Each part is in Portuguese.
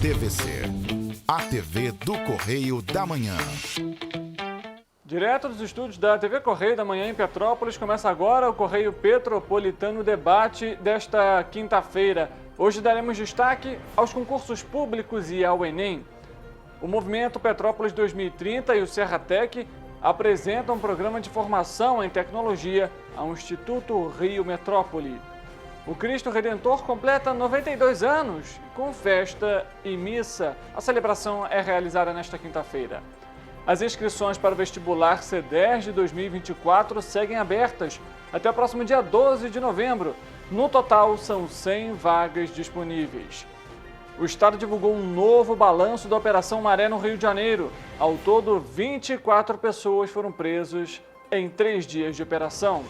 TVC, a TV do Correio da Manhã. Direto dos estúdios da TV Correio da Manhã em Petrópolis, começa agora o Correio Petropolitano Debate desta quinta-feira. Hoje daremos destaque aos concursos públicos e ao Enem. O Movimento Petrópolis 2030 e o Serratec apresentam um programa de formação em tecnologia ao Instituto Rio Metrópole. O Cristo Redentor completa 92 anos com festa e missa. A celebração é realizada nesta quinta-feira. As inscrições para o vestibular CEDERJ de 2024 seguem abertas até o próximo dia 12 de novembro. No total, são 100 vagas disponíveis. O Estado divulgou um novo balanço da Operação Maré no Rio de Janeiro. Ao todo, 24 pessoas foram presas em 3 dias de operação.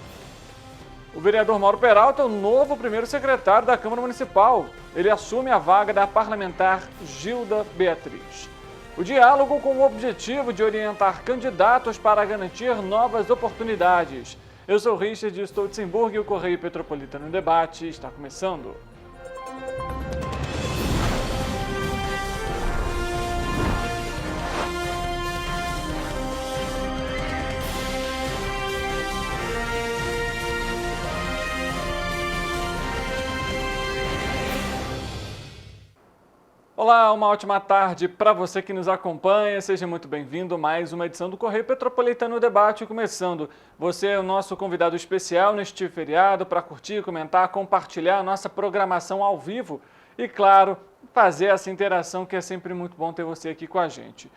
O vereador Mauro Peralta é o novo primeiro secretário da Câmara Municipal. Ele assume a vaga da parlamentar Gilda Beatriz. O diálogo com o objetivo de orientar candidatos para garantir novas oportunidades. Eu sou Richard Stolzenburg e o Correio Petropolitano Debate está começando. Olá, uma ótima tarde para você que nos acompanha. Seja muito bem-vindo a mais uma edição do Correio Petropolitano Debate começando. Você é o nosso convidado especial neste feriado para curtir, comentar, compartilhar a nossa programação ao vivo e, claro, fazer essa interação que é sempre muito bom ter você aqui com a gente.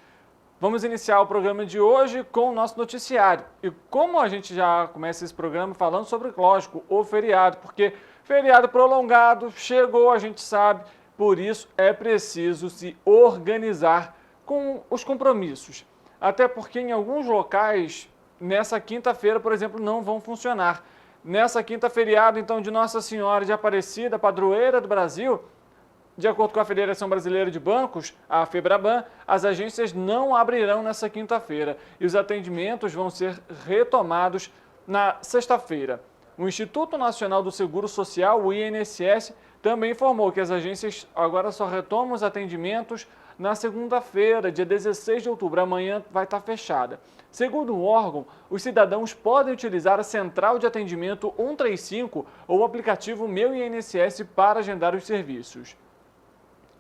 Vamos iniciar o programa de hoje com o nosso noticiário. E como a gente já começa esse programa falando sobre, lógico, o feriado, porque feriado prolongado chegou, a gente sabe. Por isso, é preciso se organizar com os compromissos. Até porque em alguns locais, nessa quinta-feira, por exemplo, não vão funcionar. Nessa quinta feriado, então, de Nossa Senhora de Aparecida, padroeira do Brasil, de acordo com a Federação Brasileira de Bancos, a FEBRABAN, as agências não abrirão nessa quinta-feira e os atendimentos vão ser retomados na sexta-feira. O Instituto Nacional do Seguro Social, o INSS, também informou que as agências agora só retomam os atendimentos na segunda-feira, dia 16 de outubro. Amanhã vai estar fechada. Segundo o órgão, os cidadãos podem utilizar a central de atendimento 135 ou o aplicativo Meu INSS para agendar os serviços.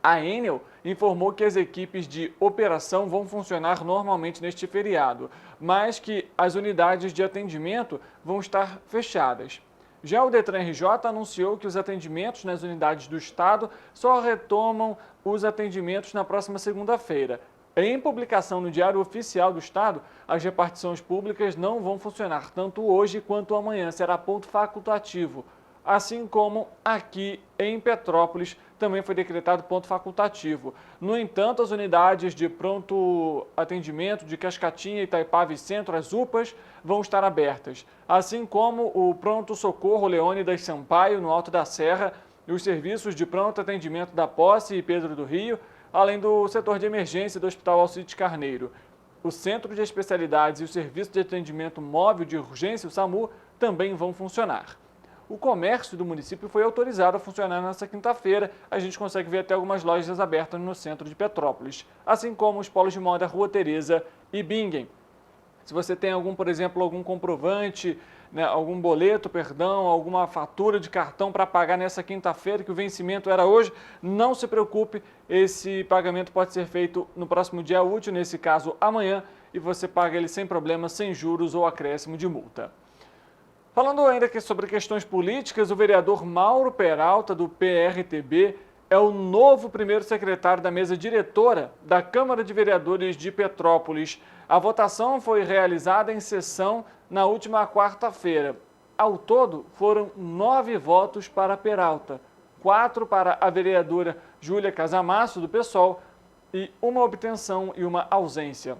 A Enel informou que as equipes de operação vão funcionar normalmente neste feriado, mas que as unidades de atendimento vão estar fechadas. Já o Detran RJ anunciou que os atendimentos nas unidades do Estado só retomam os atendimentos na próxima segunda-feira. Em publicação no Diário Oficial do Estado, as repartições públicas não vão funcionar tanto hoje quanto amanhã, será ponto facultativo. Assim como aqui em Petrópolis também foi decretado ponto facultativo. No entanto, as unidades de pronto atendimento de Cascatinha, Itaipava e Centro, as UPAs, vão estar abertas. Assim como o Pronto Socorro Leônidas Sampaio, no Alto da Serra, e os serviços de pronto atendimento da Posse e Pedro do Rio, além do setor de emergência do Hospital Alcides Carneiro. O Centro de Especialidades e o Serviço de Atendimento Móvel de Urgência, o SAMU, também vão funcionar. O comércio do município foi autorizado a funcionar nesta quinta-feira. A gente consegue ver até algumas lojas abertas no centro de Petrópolis, assim como os polos de moda Rua Teresa e Bingen. Se você tem por exemplo, algum comprovante, algum boleto, alguma fatura de cartão para pagar nessa quinta-feira, que o vencimento era hoje, não se preocupe, esse pagamento pode ser feito no próximo dia útil, nesse caso amanhã, e você paga ele sem problema, sem juros ou acréscimo de multa. Falando ainda sobre questões políticas, o vereador Mauro Peralta, do PRTB, é o novo primeiro secretário da mesa diretora da Câmara de Vereadores de Petrópolis. A votação foi realizada em sessão na última quarta-feira. Ao todo, foram 9 votos para Peralta, 4 para a vereadora Júlia Casamasso, do PSOL, e uma obtenção e uma ausência.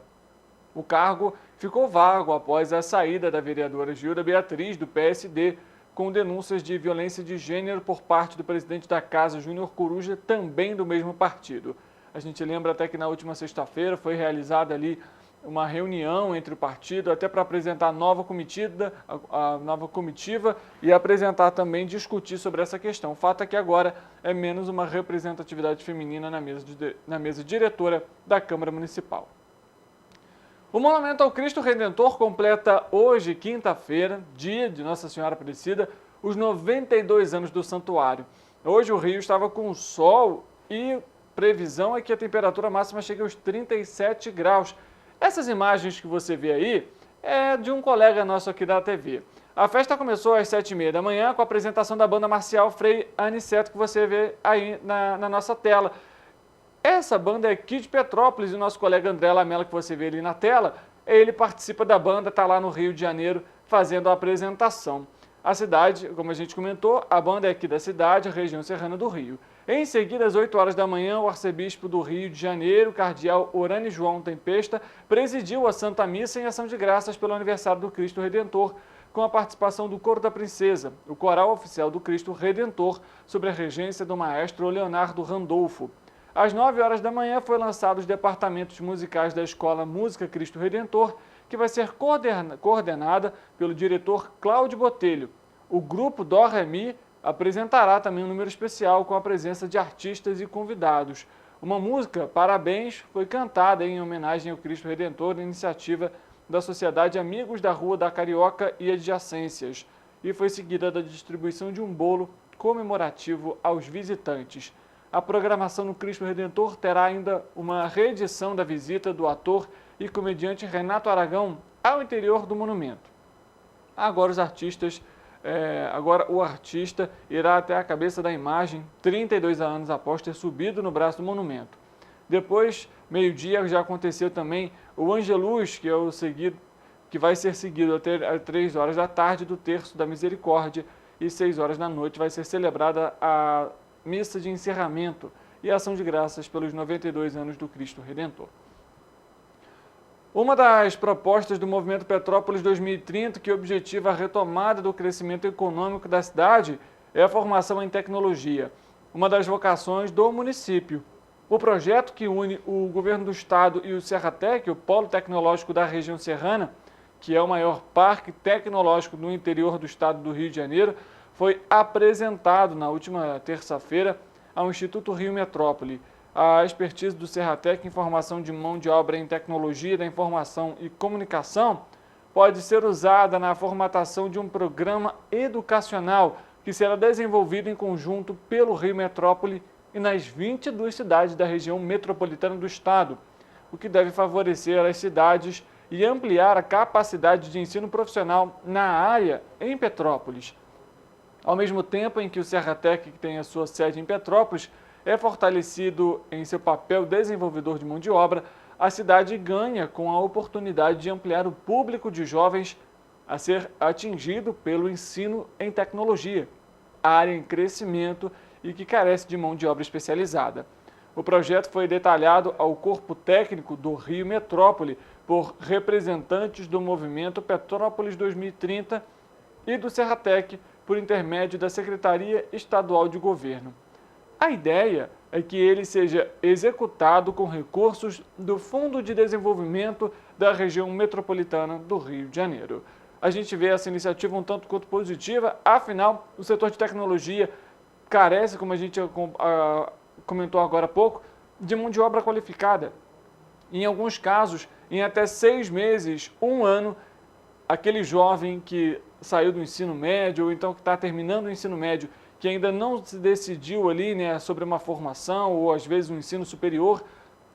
O cargo ficou vago após a saída da vereadora Gilda Beatriz, do PSD, com denúncias de violência de gênero por parte do presidente da Casa, Júnior Coruja, também do mesmo partido. A gente lembra até que na última sexta-feira foi realizada ali uma reunião entre o partido, até para apresentar a nova comitiva e apresentar também, discutir sobre essa questão. O fato é que agora é menos uma representatividade feminina na mesa diretora da Câmara Municipal. O Monumento ao Cristo Redentor completa hoje, quinta-feira, dia de Nossa Senhora Aparecida, os 92 anos do santuário. Hoje o Rio estava com sol e previsão é que a temperatura máxima chegue aos 37 graus. Essas imagens que você vê aí é de um colega nosso aqui da TV. A festa começou às 7h30 da manhã com a apresentação da banda marcial Frei Aniceto, que você vê aí na nossa tela. Essa banda é aqui de Petrópolis e o nosso colega André Lamela, que você vê ali na tela, ele participa da banda, está lá no Rio de Janeiro fazendo a apresentação. A cidade, como a gente comentou, a banda é aqui da cidade, região serrana do Rio. Em seguida, às 8 horas da manhã, o arcebispo do Rio de Janeiro, cardeal Orane João Tempesta, presidiu a Santa Missa em ação de graças pelo aniversário do Cristo Redentor, com a participação do Coro da Princesa, o coral oficial do Cristo Redentor, sob a regência do maestro Leonardo Randolfo. Às 9 horas da manhã foi lançado os departamentos musicais da Escola Música Cristo Redentor, que vai ser coordenada pelo diretor Cláudio Botelho. O grupo Dó Ré Mi apresentará também um número especial com a presença de artistas e convidados. Uma música, Parabéns, foi cantada em homenagem ao Cristo Redentor, iniciativa da Sociedade Amigos da Rua da Carioca e Adjacências, e foi seguida da distribuição de um bolo comemorativo aos visitantes. A programação no Cristo Redentor terá ainda uma reedição da visita do ator e comediante Renato Aragão ao interior do monumento. Agora o artista irá até a cabeça da imagem 32 anos após ter subido no braço do monumento. Depois, meio-dia, já aconteceu também o Angelus, que vai ser seguido até 3 horas da tarde do Terço da Misericórdia, e 6 horas da noite vai ser celebrada a missa de encerramento e ação de graças pelos 92 anos do Cristo Redentor. Uma das propostas do Movimento Petrópolis 2030, que objetiva a retomada do crescimento econômico da cidade, é a formação em tecnologia, uma das vocações do município. O projeto, que une o governo do estado e o Serratec, o polo tecnológico da região serrana, que é o maior parque tecnológico no interior do estado do Rio de Janeiro, foi apresentado na última terça-feira ao Instituto Rio Metrópole. A expertise do Serratec em formação de mão de obra em tecnologia da informação e comunicação pode ser usada na formatação de um programa educacional que será desenvolvido em conjunto pelo Rio Metrópole e nas 22 cidades da região metropolitana do estado, o que deve favorecer as cidades e ampliar a capacidade de ensino profissional na área em Petrópolis. Ao mesmo tempo em que o Serratec, que tem a sua sede em Petrópolis, é fortalecido em seu papel desenvolvedor de mão de obra, a cidade ganha com a oportunidade de ampliar o público de jovens a ser atingido pelo ensino em tecnologia, área em crescimento e que carece de mão de obra especializada. O projeto foi detalhado ao corpo técnico do Rio Metrópole por representantes do Movimento Petrópolis 2030 e do Serratec por intermédio da Secretaria Estadual de Governo. A ideia é que ele seja executado com recursos do Fundo de Desenvolvimento da Região Metropolitana do Rio de Janeiro. A gente vê essa iniciativa um tanto quanto positiva, afinal, o setor de tecnologia carece, como a gente comentou agora há pouco, de mão de obra qualificada. Em alguns casos, em até 6 meses, 1 ano, aquele jovem que saiu do ensino médio ou então que está terminando o ensino médio, que ainda não se decidiu ali, né, sobre uma formação ou às vezes um ensino superior,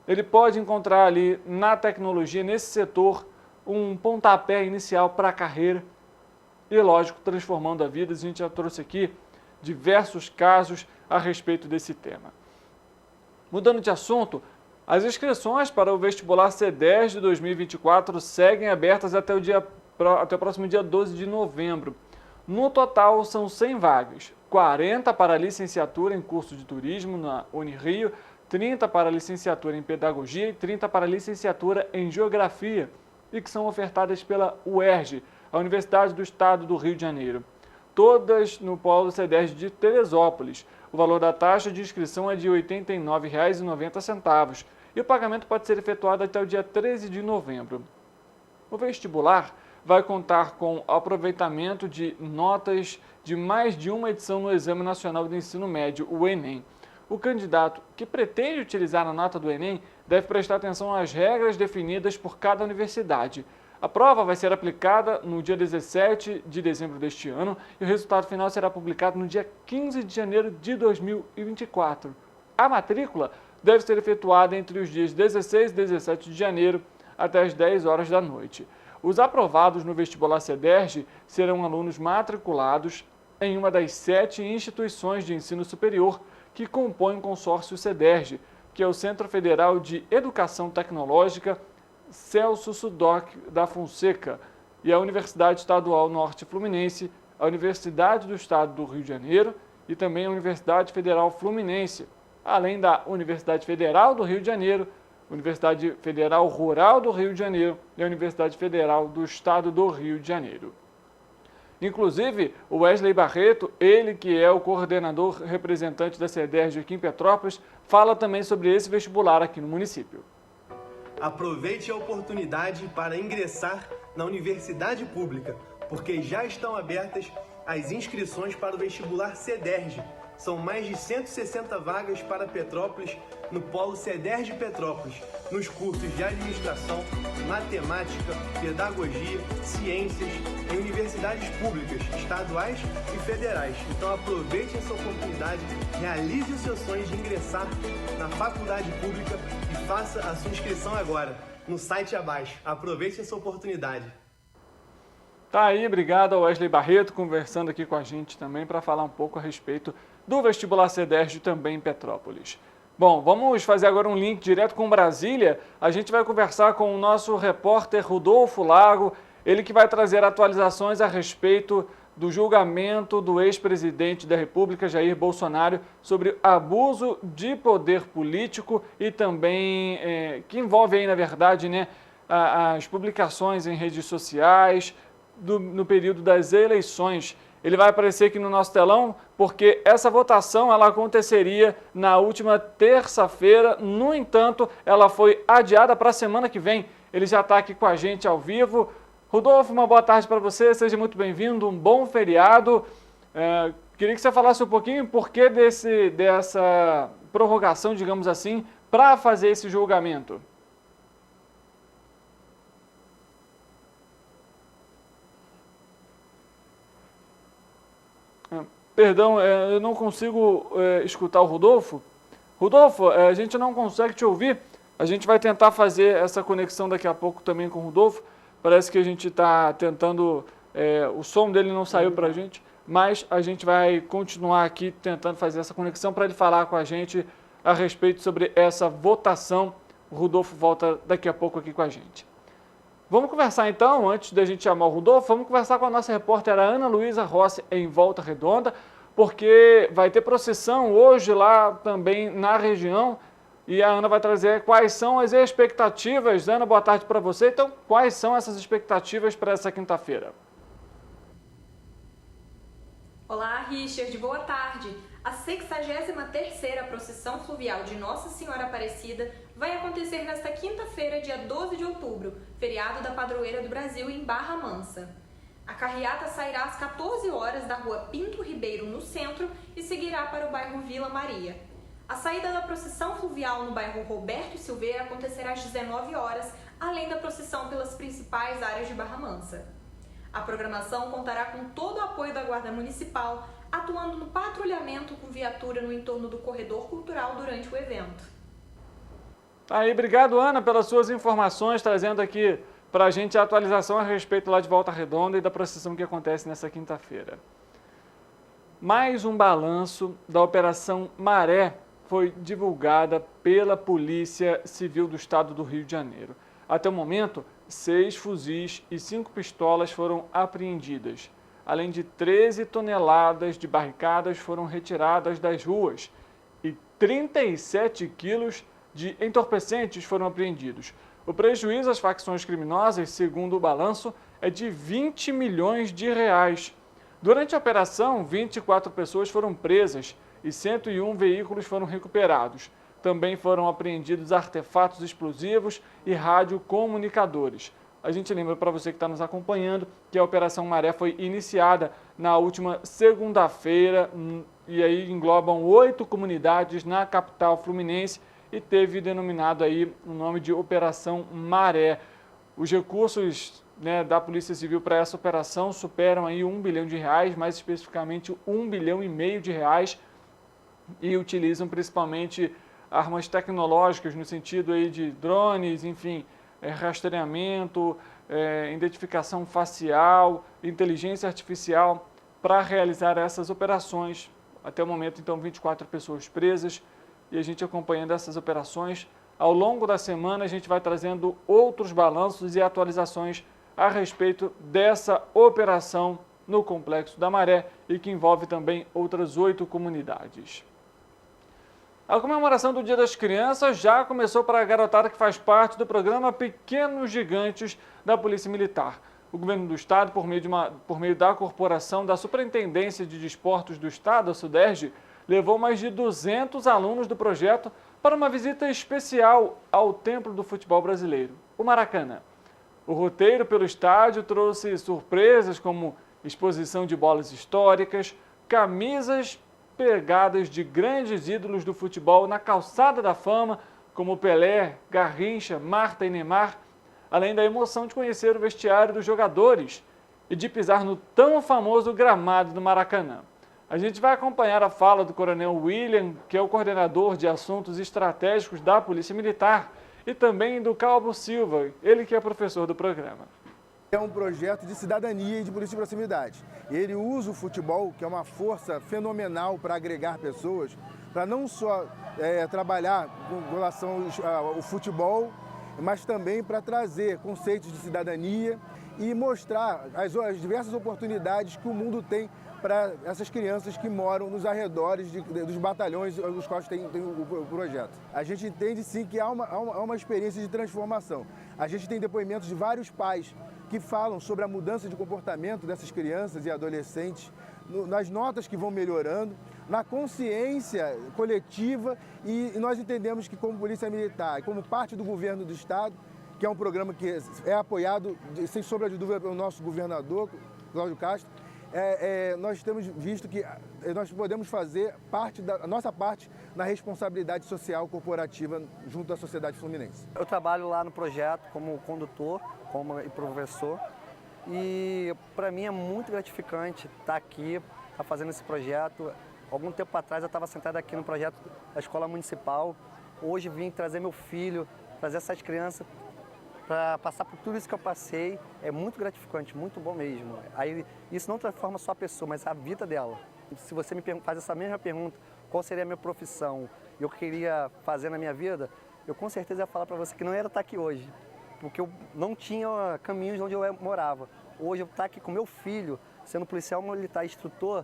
ele pode encontrar ali na tecnologia, nesse setor, um pontapé inicial para a carreira e, lógico, transformando a vida. A gente já trouxe aqui diversos casos a respeito desse tema. Mudando de assunto, as inscrições para o vestibular C10 de 2024 seguem abertas até o próximo dia 12 de novembro. No total, são 100 vagas, 40 para licenciatura em curso de turismo na Unirio, 30 para licenciatura em pedagogia e 30 para licenciatura em geografia, e que são ofertadas pela UERJ, a Universidade do Estado do Rio de Janeiro. Todas no polo C10 de Teresópolis. O valor da taxa de inscrição é de R$ 89,90 e o pagamento pode ser efetuado até o dia 13 de novembro. O vestibular vai contar com aproveitamento de notas de mais de uma edição no Exame Nacional do Ensino Médio, o Enem. O candidato que pretende utilizar a nota do Enem deve prestar atenção às regras definidas por cada universidade. A prova vai ser aplicada no dia 17 de dezembro deste ano e o resultado final será publicado no dia 15 de janeiro de 2024. A matrícula deve ser efetuada entre os dias 16 e 17 de janeiro até as 10 horas da noite. Os aprovados no vestibular CEDERJ serão alunos matriculados em uma das 7 instituições de ensino superior que compõem o consórcio CEDERJ, que é o Centro Federal de Educação Tecnológica Celso Sudoc da Fonseca, e a Universidade Estadual Norte Fluminense, a Universidade do Estado do Rio de Janeiro e também a Universidade Federal Fluminense, além da Universidade Federal do Rio de Janeiro, Universidade Federal Rural do Rio de Janeiro e a Universidade Federal do Estado do Rio de Janeiro. Inclusive, o Wesley Barreto, ele que é o coordenador representante da CEDERJ aqui em Petrópolis, fala também sobre esse vestibular aqui no município. Aproveite a oportunidade para ingressar na universidade pública, porque já estão abertas as inscrições para o vestibular CEDERJ. São mais de 160 vagas para Petrópolis no Polo CEDERJ Petrópolis, nos cursos de Administração, Matemática, Pedagogia, Ciências, em universidades públicas, estaduais e federais. Então aproveite essa oportunidade, realize os seus sonhos de ingressar na faculdade pública e faça a sua inscrição agora, no site abaixo. Aproveite essa oportunidade. Tá aí, obrigado ao Wesley Barreto conversando aqui com a gente também para falar um pouco a respeito do vestibular CEDERJ também em Petrópolis. Bom, vamos fazer agora um link direto com Brasília. A gente vai conversar com o nosso repórter Rodolfo Lago, ele que vai trazer atualizações a respeito do julgamento do ex-presidente da República, Jair Bolsonaro, sobre abuso de poder político e também que envolve aí, na verdade, né, as publicações em redes sociais no período das eleições. Ele vai aparecer aqui no nosso telão porque essa votação ela aconteceria na última terça-feira. No entanto, ela foi adiada para a semana que vem. Ele já está aqui com a gente ao vivo. Rodolfo, uma boa tarde para você. Seja muito bem-vindo. Um bom feriado. Queria que você falasse um pouquinho por que dessa prorrogação, digamos assim, para fazer esse julgamento. Perdão, eu não consigo escutar o Rodolfo. Rodolfo, a gente não consegue te ouvir. A gente vai tentar fazer essa conexão daqui a pouco também com o Rodolfo. Parece que a gente está tentando... o som dele não saiu para a gente, mas a gente vai continuar aqui tentando fazer essa conexão para ele falar com a gente a respeito sobre essa votação. O Rodolfo volta daqui a pouco aqui com a gente. Vamos conversar então, antes da gente chamar o Rodolfo, vamos conversar com a nossa repórter Ana Luísa Rossi em Volta Redonda, porque vai ter procissão hoje lá também na região e a Ana vai trazer quais são as expectativas. Ana, boa tarde para você. Então, quais são essas expectativas para essa quinta-feira? Olá, Richard, boa tarde. A 63ª Procissão Fluvial de Nossa Senhora Aparecida vai acontecer nesta quinta-feira, dia 12 de outubro, feriado da Padroeira do Brasil em Barra Mansa. A carreata sairá às 14 horas da rua Pinto Ribeiro, no centro, e seguirá para o bairro Vila Maria. A saída da procissão fluvial no bairro Roberto Silveira acontecerá às 19 horas, além da procissão pelas principais áreas de Barra Mansa. A programação contará com todo o apoio da Guarda Municipal, atuando no patrulhamento com viatura no entorno do corredor cultural durante o evento. Aí, obrigado, Ana, pelas suas informações, trazendo aqui para a gente a atualização a respeito lá de Volta Redonda e da procissão que acontece nessa quinta-feira. Mais um balanço da Operação Maré foi divulgada pela Polícia Civil do Estado do Rio de Janeiro. Até o momento, 6 fuzis e 5 pistolas foram apreendidas. Além de 13 toneladas de barricadas foram retiradas das ruas e 37 quilos de entorpecentes foram apreendidos. O prejuízo às facções criminosas, segundo o balanço, é de 20 milhões de reais. Durante a operação, 24 pessoas foram presas e 101 veículos foram recuperados. Também foram apreendidos artefatos explosivos e radiocomunicadores. A gente lembra para você que está nos acompanhando que a Operação Maré foi iniciada na última segunda-feira e aí englobam 8 comunidades na capital fluminense e teve denominado aí o nome de Operação Maré. Os recursos, né, da Polícia Civil para essa operação superam aí R$1 bilhão, mais especificamente R$1,5 bilhão e utilizam principalmente armas tecnológicas no sentido aí de drones, enfim, rastreamento, identificação facial, inteligência artificial para realizar essas operações. Até o momento, então, 24 pessoas presas e a gente acompanhando essas operações. Ao longo da semana, a gente vai trazendo outros balanços e atualizações a respeito dessa operação no Complexo da Maré e que envolve também outras 8 comunidades. A comemoração do Dia das Crianças já começou para a garotada que faz parte do programa Pequenos Gigantes da Polícia Militar. O governo do estado, por meio da Corporação da Superintendência de Desportos do Estado, a SUDERJ, levou mais de 200 alunos do projeto para uma visita especial ao Templo do Futebol Brasileiro, o Maracanã. O roteiro pelo estádio trouxe surpresas como exposição de bolas históricas, camisas pegadas de grandes ídolos do futebol na calçada da fama, como Pelé, Garrincha, Marta e Neymar, além da emoção de conhecer o vestiário dos jogadores e de pisar no tão famoso gramado do Maracanã. A gente vai acompanhar a fala do Coronel William, que é o coordenador de assuntos estratégicos da Polícia Militar, e também do Calvo Silva, ele que é professor do programa. É um projeto de cidadania e de polícia de proximidade. Ele usa o futebol, que é uma força fenomenal para agregar pessoas, para não só trabalhar com relação ao futebol, mas também para trazer conceitos de cidadania e mostrar as diversas oportunidades que o mundo tem para essas crianças que moram nos arredores dos batalhões os quais tem o projeto. A gente entende sim que há uma experiência de transformação. A gente tem depoimentos de vários pais que falam sobre a mudança de comportamento dessas crianças e adolescentes, nas notas que vão melhorando, na consciência coletiva e nós entendemos que como Polícia Militar e como parte do governo do Estado, que é um programa que é apoiado, sem sombra de dúvida, pelo nosso governador, Cláudio Castro, nós temos visto que nós podemos fazer a nossa parte na responsabilidade social corporativa junto à sociedade fluminense. Eu trabalho lá no projeto como condutor, como professor, e para mim é muito gratificante estar aqui, estar fazendo esse projeto. Algum tempo atrás eu estava sentado aqui no projeto da Escola Municipal, hoje vim trazer meu filho, trazer essas crianças para passar por tudo isso que eu passei. É muito gratificante, muito bom mesmo. Aí, isso não transforma só a pessoa, mas a vida dela. Se você me faz essa mesma pergunta, qual seria a minha profissão e eu queria fazer na minha vida, eu com certeza ia falar para você que não era estar aqui hoje, porque eu não tinha caminhos onde eu morava. Hoje eu estar aqui com meu filho, sendo policial militar e instrutor,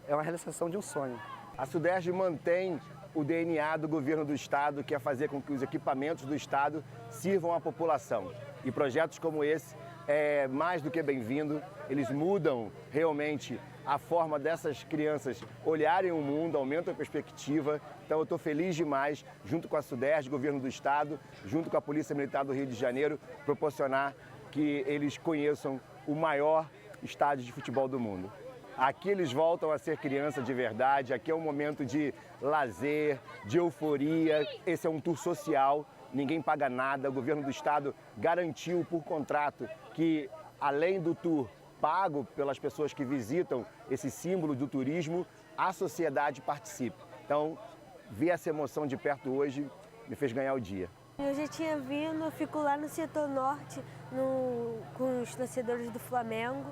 é uma realização de um sonho. A SUDERJ mantém o DNA do governo do Estado, que é fazer com que os equipamentos do Estado sirvam à população. E projetos como esse é mais do que bem-vindo, eles mudam realmente a forma dessas crianças olharem o mundo, aumentam a perspectiva. Então eu estou feliz demais, junto com a SUDERJ, governo do Estado, junto com a Polícia Militar do Rio de Janeiro, proporcionar que eles conheçam o maior estádio de futebol do mundo. Aqui eles voltam a ser criança de verdade, aqui é um momento de lazer, de euforia, esse é um tour social, ninguém paga nada, o governo do estado garantiu por contrato que, além do tour pago pelas pessoas que visitam esse símbolo do turismo, a sociedade participe. Então, ver essa emoção de perto hoje me fez ganhar o dia. Eu já tinha vindo, eu fico lá no setor norte, com os torcedores do Flamengo.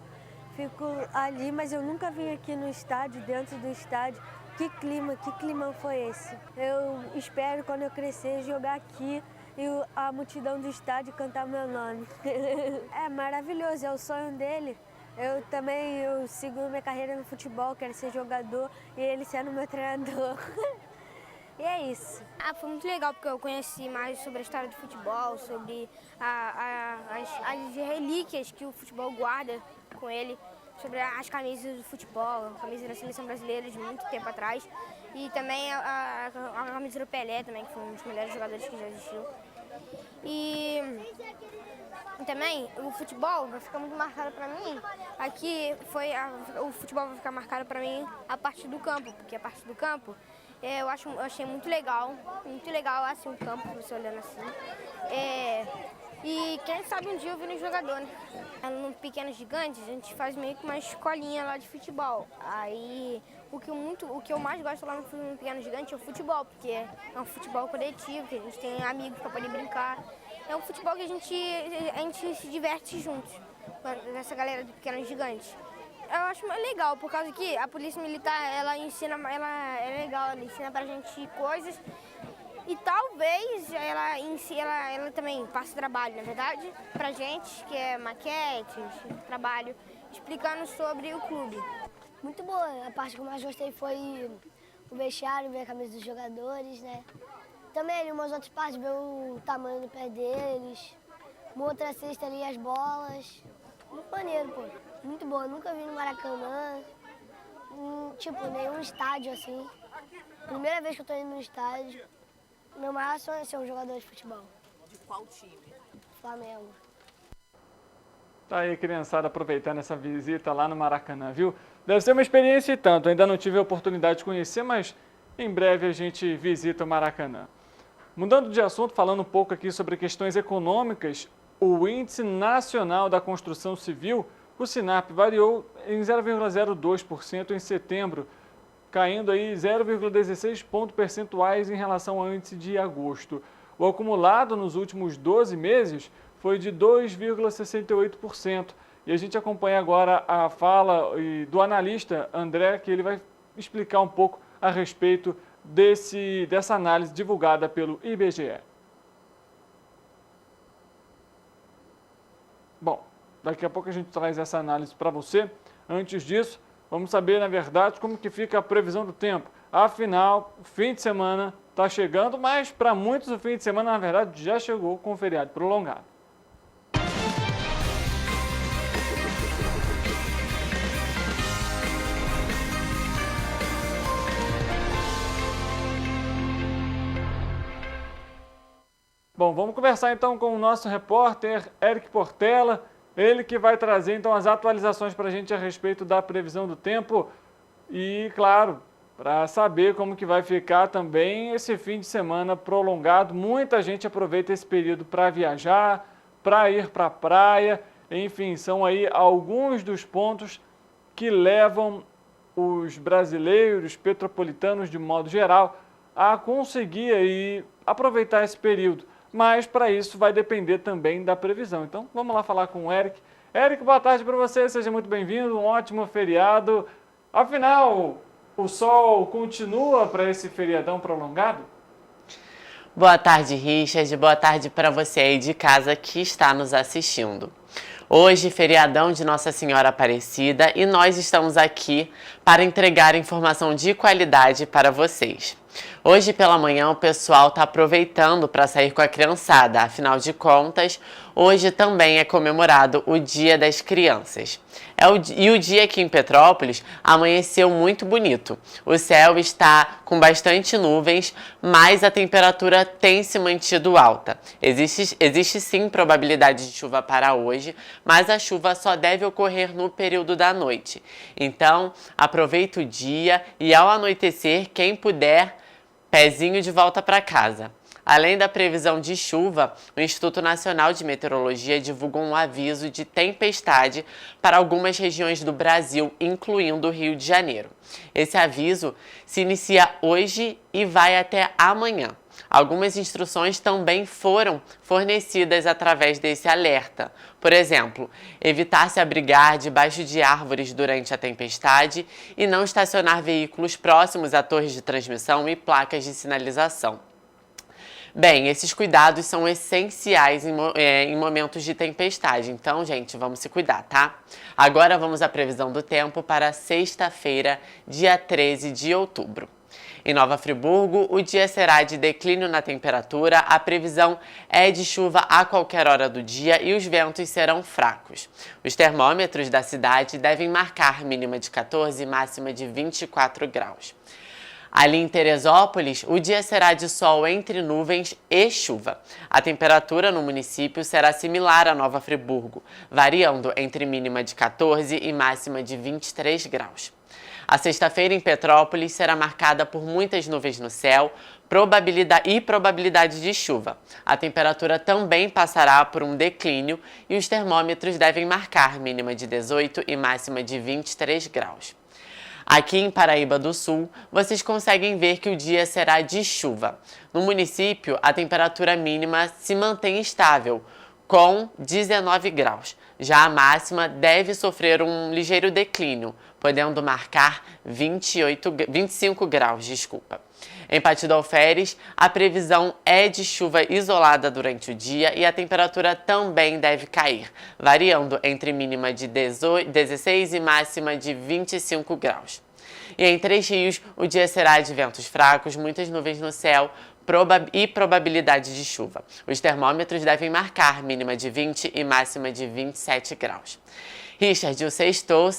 Fico ali, mas eu nunca vim aqui no estádio, dentro do estádio. Que clima foi esse? Eu espero, quando eu crescer, jogar aqui e a multidão do estádio cantar meu nome. É maravilhoso, é o sonho dele. Eu sigo minha carreira no futebol, quero ser jogador e ele sendo meu treinador. E é isso. Foi muito legal porque eu conheci mais sobre a história do futebol, sobre as relíquias que o futebol guarda com ele. sobre as camisas do futebol, a camisa da seleção brasileira de muito tempo atrás. E também a camisa do Pelé também, que foi um dos melhores jogadores que já existiu. E também o futebol vai ficar muito marcado para mim. Aqui o futebol vai ficar marcado para mim a parte do campo, porque a parte do campo eu achei muito legal assim o campo, você olhando assim. E quem sabe um dia eu viro um jogador, né? No Pequeno Gigante a gente faz meio que uma escolinha lá de futebol. Aí o que eu mais gosto lá no Pequeno Gigante é o futebol, porque é um futebol coletivo, que a gente tem amigos para poder brincar. É um futebol que a gente se diverte juntos, nessa galera do Pequeno Gigante. Eu acho legal, por causa que a Polícia Militar, ela é legal, ela ensina pra gente coisas. E talvez ela também passe trabalho, na verdade, pra gente, que é maquete, trabalho, explicando sobre o clube. Muito boa, a parte que eu mais gostei foi o vestiário, ver a camisa dos jogadores, né? Também ali umas outras partes, ver o tamanho do pé deles, uma outra cesta ali, as bolas. Muito maneiro, pô. Muito bom, eu nunca vi no Maracanã, tipo, nenhum estádio assim. Primeira vez que eu tô indo no estádio. Meu maior sonho é ser um jogador de futebol. De qual time? Flamengo. Tá aí, criançada, aproveitando essa visita lá no Maracanã, viu? Deve ser uma experiência e tanto. Ainda não tive a oportunidade de conhecer, mas em breve a gente visita o Maracanã. Mudando de assunto, falando um pouco aqui sobre questões econômicas, o Índice Nacional da Construção Civil, o SINAP, variou em 0,02% em setembro, caindo aí 0,16 pontos percentuais em relação ao índice de agosto. O acumulado nos últimos 12 meses foi de 2,68%. E a gente acompanha agora a fala do analista André, que ele vai explicar um pouco a respeito dessa análise divulgada pelo IBGE. Bom, daqui a pouco a gente traz essa análise para você. Antes disso, vamos saber, na verdade, como que fica a previsão do tempo. Afinal, o fim de semana está chegando, mas para muitos o fim de semana, na verdade, já chegou com o feriado prolongado. Bom, vamos conversar então com o nosso repórter Eric Portela, ele que vai trazer então as atualizações para a gente a respeito da previsão do tempo e, claro, para saber como que vai ficar também esse fim de semana prolongado. Muita gente aproveita esse período para viajar, para ir para a praia, enfim, são aí alguns dos pontos que levam os brasileiros, petropolitanos de modo geral, a conseguir aí aproveitar esse período. Mas para isso vai depender também da previsão. Então vamos lá falar com o Eric. Eric, boa tarde para você, seja muito bem-vindo, um ótimo feriado. Afinal, o sol continua para esse feriadão prolongado? Boa tarde, Richard, boa tarde para você aí de casa que está nos assistindo. Hoje, feriadão de Nossa Senhora Aparecida, e nós estamos aqui para entregar informação de qualidade para vocês. Hoje pela manhã o pessoal está aproveitando para sair com a criançada, afinal de contas, hoje também é comemorado o Dia das Crianças. E o dia aqui em Petrópolis amanheceu muito bonito. O céu está com bastante nuvens, mas a temperatura tem se mantido alta. Existe sim probabilidade de chuva para hoje, mas a chuva só deve ocorrer no período da noite. Então, aproveite o dia e ao anoitecer, quem puder, pezinho de volta para casa. Além da previsão de chuva, o Instituto Nacional de Meteorologia divulgou um aviso de tempestade para algumas regiões do Brasil, incluindo o Rio de Janeiro. Esse aviso se inicia hoje e vai até amanhã. Algumas instruções também foram fornecidas através desse alerta. Por exemplo, evitar se abrigar debaixo de árvores durante a tempestade e não estacionar veículos próximos a torres de transmissão e placas de sinalização. Bem, esses cuidados são essenciais em momentos de tempestade, então, gente, vamos se cuidar, tá? Agora vamos à previsão do tempo para sexta-feira, dia 13 de outubro. Em Nova Friburgo, o dia será de declínio na temperatura, a previsão é de chuva a qualquer hora do dia e os ventos serão fracos. Os termômetros da cidade devem marcar mínima de 14 e máxima de 24 graus. Ali em Teresópolis, o dia será de sol entre nuvens e chuva. A temperatura no município será similar a Nova Friburgo, variando entre mínima de 14 e máxima de 23 graus. A sexta-feira em Petrópolis será marcada por muitas nuvens no céu e probabilidade de chuva. A temperatura também passará por um declínio e os termômetros devem marcar mínima de 18 e máxima de 23 graus. Aqui em Paraíba do Sul, vocês conseguem ver que o dia será de chuva. No município, a temperatura mínima se mantém estável, com 19 graus. Já a máxima deve sofrer um ligeiro declínio, podendo marcar 25 graus. Em Partido Alferes, a previsão é de chuva isolada durante o dia e a temperatura também deve cair, variando entre mínima de 16 e máxima de 25 graus. E em Três Rios, o dia será de ventos fracos, muitas nuvens no céu e probabilidade de chuva. Os termômetros devem marcar mínima de 20 e máxima de 27 graus. Richard, o sextou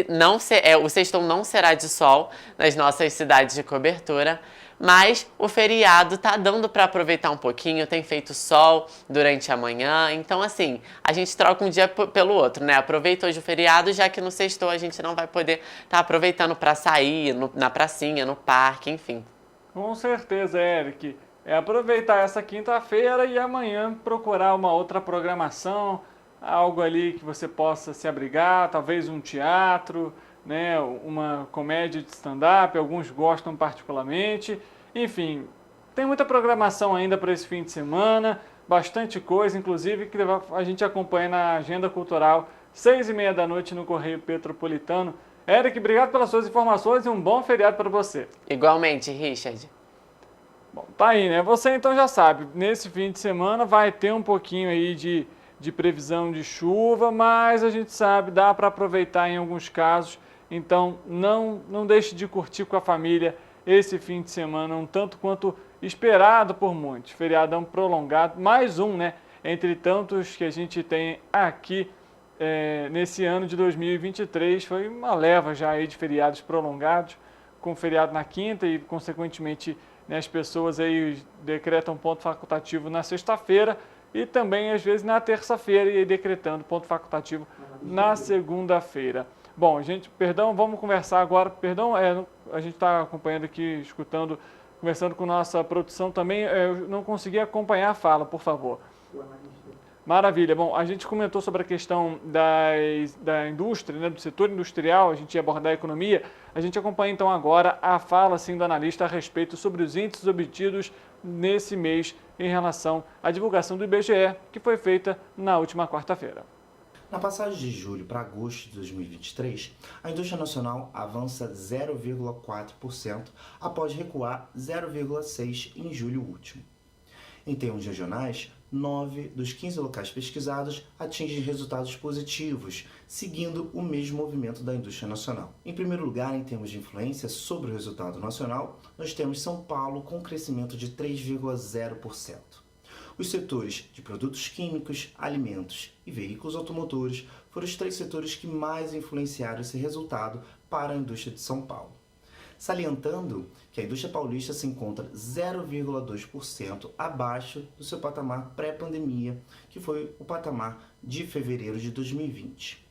não será de sol nas nossas cidades de cobertura, mas o feriado tá dando para aproveitar um pouquinho, tem feito sol durante a manhã, então assim, a gente troca um dia pelo outro, né? Aproveita hoje o feriado, já que no sextou a gente não vai poder estar aproveitando para sair na pracinha, no parque, enfim. Com certeza, Eric. Aproveitar essa quinta-feira e amanhã procurar uma outra programação, algo ali que você possa se abrigar, talvez um teatro, né, uma comédia de stand-up, alguns gostam particularmente. Enfim, tem muita programação ainda para esse fim de semana, bastante coisa, inclusive que a gente acompanha na agenda cultural, 6h30 da noite no Correio Petropolitano. Eric, obrigado pelas suas informações e um bom feriado para você. Igualmente, Richard. Bom, tá aí, né? Você então já sabe, nesse fim de semana vai ter um pouquinho aí de previsão de chuva, mas a gente sabe, dá para aproveitar em alguns casos. Então, não deixe de curtir com a família esse fim de semana, um tanto quanto esperado por muitos. Feriadão prolongado, mais um, né? Entre tantos que a gente tem aqui nesse ano de 2023. Foi uma leva já aí de feriados prolongados, com feriado na quinta e, consequentemente, né, as pessoas aí decretam ponto facultativo na sexta-feira e também, às vezes, na terça-feira e aí decretando ponto facultativo na segunda-feira. Bom, gente, vamos conversar agora. A gente está acompanhando aqui, conversando com nossa produção também. Eu não consegui acompanhar a fala, por favor. Maravilha. Bom, a gente comentou sobre a questão da indústria, né, do setor industrial, a gente ia abordar a economia. A gente acompanha então agora a fala assim, do analista a respeito sobre os índices obtidos nesse mês em relação à divulgação do IBGE, que foi feita na última quarta-feira. Na passagem de julho para agosto de 2023, a indústria nacional avança 0,4% após recuar 0,6% em julho último. Em termos regionais, 9 dos 15 locais pesquisados atingem resultados positivos, seguindo o mesmo movimento da indústria nacional. Em primeiro lugar, em termos de influência sobre o resultado nacional, nós temos São Paulo com crescimento de 3,0%. Os setores de produtos químicos, alimentos e veículos automotores foram os 3 setores que mais influenciaram esse resultado para a indústria de São Paulo. Salientando que a indústria paulista se encontra 0,2% abaixo do seu patamar pré-pandemia, que foi o patamar de fevereiro de 2020.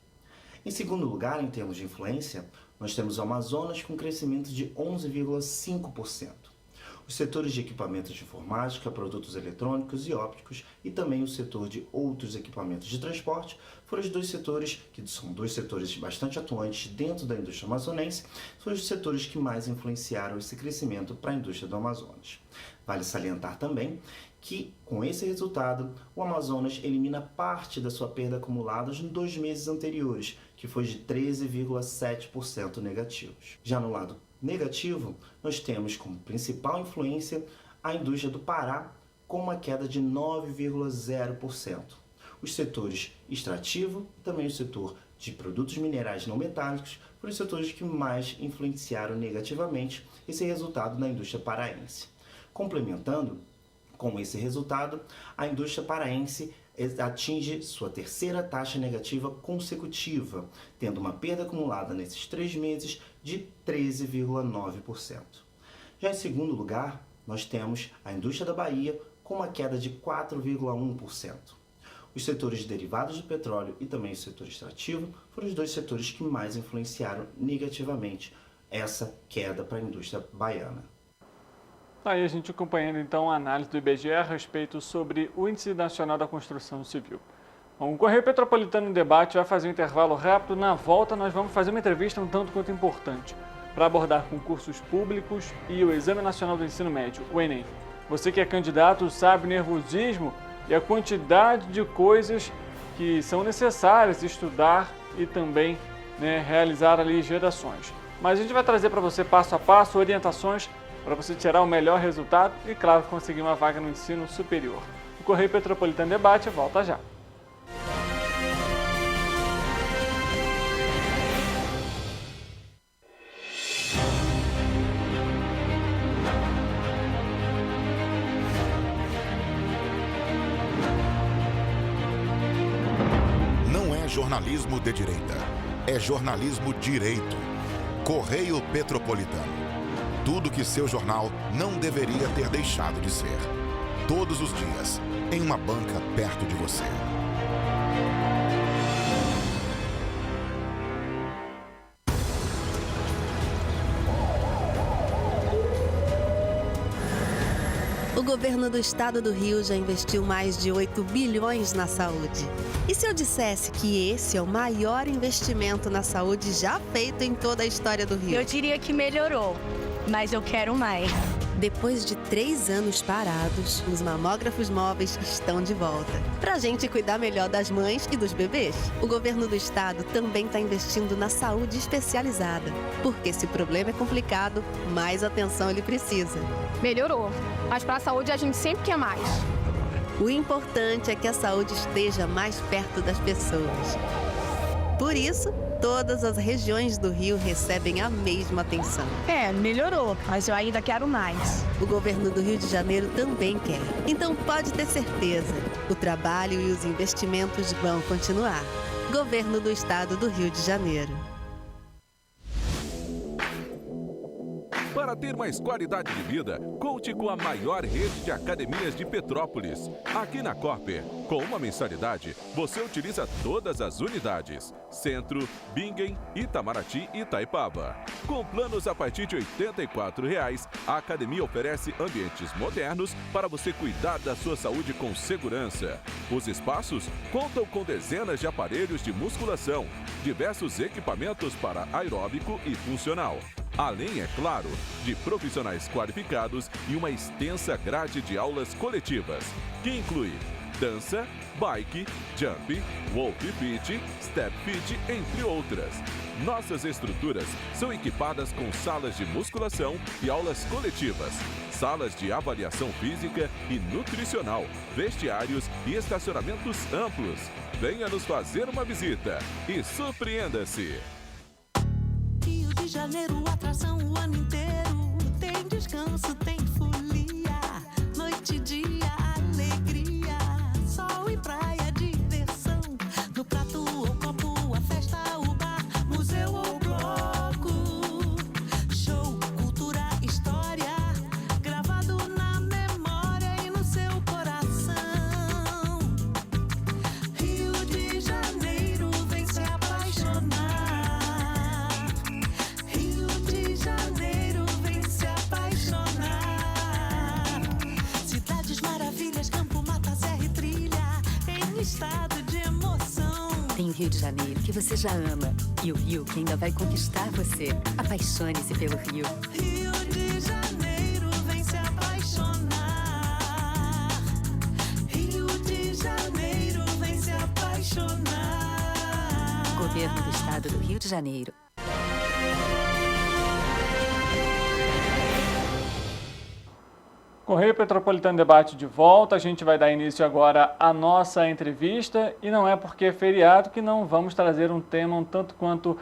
Em segundo lugar, em termos de influência, nós temos o Amazonas com crescimento de 11,5%. Os setores de equipamentos de informática, produtos eletrônicos e ópticos e também o setor de outros equipamentos de transporte foram os 2 setores, que são 2 setores bastante atuantes dentro da indústria amazonense, foram os setores que mais influenciaram esse crescimento para a indústria do Amazonas. Vale salientar também que, com esse resultado, o Amazonas elimina parte da sua perda acumulada nos 2 meses anteriores, que foi de 13,7% negativos. Já no lado negativo, nós temos como principal influência a indústria do Pará, com uma queda de 9,0%. Os setores extrativo e também o setor de produtos minerais não metálicos foram os setores que mais influenciaram negativamente esse resultado na indústria paraense. Complementando com esse resultado, a indústria paraense atinge sua terceira taxa negativa consecutiva, tendo uma perda acumulada nesses 3 meses de 13,9%. Já em segundo lugar, nós temos a indústria da Bahia com uma queda de 4,1%. Os setores derivados do petróleo e também o setor extrativo foram os 2 setores que mais influenciaram negativamente essa queda para a indústria baiana. Aí a gente acompanhando então a análise do IBGE a respeito sobre o Índice Nacional da Construção Civil. Bom, o Correio Petropolitano em Debate vai fazer um intervalo rápido. Na volta nós vamos fazer uma entrevista um tanto quanto importante para abordar concursos públicos e o Exame Nacional do Ensino Médio, o Enem. Você que é candidato sabe o nervosismo e a quantidade de coisas que são necessárias estudar e também realizar ali redações. Mas a gente vai trazer para você passo a passo orientações para você tirar o melhor resultado e, claro, conseguir uma vaga no ensino superior. O Correio Petropolitano Debate volta já. Não é jornalismo de direita, é jornalismo direito. Correio Petropolitano. Tudo que seu jornal não deveria ter deixado de ser. Todos os dias, em uma banca perto de você. O governo do estado do Rio já investiu mais de 8 bilhões na saúde. E se eu dissesse que esse é o maior investimento na saúde já feito em toda a história do Rio? Eu diria que melhorou, mas eu quero mais. Depois de 3 anos parados, os mamógrafos móveis estão de volta. Pra gente cuidar melhor das mães e dos bebês. O governo do estado também está investindo na saúde especializada. Porque se o problema é complicado, mais atenção ele precisa. Melhorou, mas para a saúde a gente sempre quer mais. O importante é que a saúde esteja mais perto das pessoas. Por isso, todas as regiões do Rio recebem a mesma atenção. Melhorou, mas eu ainda quero mais. O governo do Rio de Janeiro também quer. Então pode ter certeza, o trabalho e os investimentos vão continuar. Governo do Estado do Rio de Janeiro. Para ter mais qualidade de vida, conte com a maior rede de academias de Petrópolis. Aqui na Cooper, com uma mensalidade, você utiliza todas as unidades. Centro, Bingen, Itamaraty e Itaipava. Com planos a partir de R$ 84,00, a academia oferece ambientes modernos para você cuidar da sua saúde com segurança. Os espaços contam com dezenas de aparelhos de musculação, diversos equipamentos para aeróbico e funcional. Além, é claro, de profissionais qualificados e uma extensa grade de aulas coletivas, que inclui dança, bike, jump, walk fit, step fit, entre outras. Nossas estruturas são equipadas com salas de musculação e aulas coletivas, salas de avaliação física e nutricional, vestiários e estacionamentos amplos. Venha nos fazer uma visita e surpreenda-se! Rio de Janeiro, atração o ano inteiro. Tem descanso, tem folia. Noite e dia, alegria. Sol e praia, diversão. No prato ou copo, a festa, o bar, museu ou bloco. Show, cultura, história. Gravado na memória e no seu coração. Rio de Janeiro, vem se apaixonar. Janeiro, vem se apaixonar. Cidades maravilhas, campo, mata, serra e trilha, em estado de emoção. Tem o Rio de Janeiro que você já ama e o Rio que ainda vai conquistar você. Apaixone-se pelo Rio. Rio de Janeiro, vem se apaixonar. Rio de Janeiro, vem se apaixonar. Governo do Estado do Rio de Janeiro. Correio Petropolitano Debate de volta, a gente vai dar início agora à nossa entrevista e não é porque é feriado que não vamos trazer um tema um tanto quanto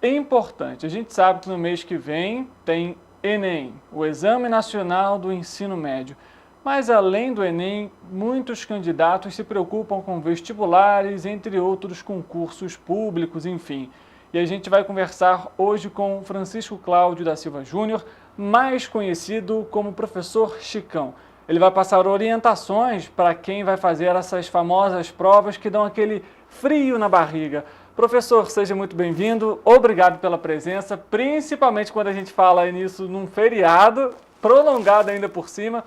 importante. A gente sabe que no mês que vem tem Enem, o Exame Nacional do Ensino Médio. Mas além do Enem, muitos candidatos se preocupam com vestibulares, entre outros concursos públicos, enfim. E a gente vai conversar hoje com Francisco Cláudio da Silva Júnior, mais conhecido como Professor Chicão. Ele vai passar orientações para quem vai fazer essas famosas provas que dão aquele frio na barriga. Professor, seja muito bem-vindo, obrigado pela presença, principalmente quando a gente fala nisso num feriado, prolongado ainda por cima,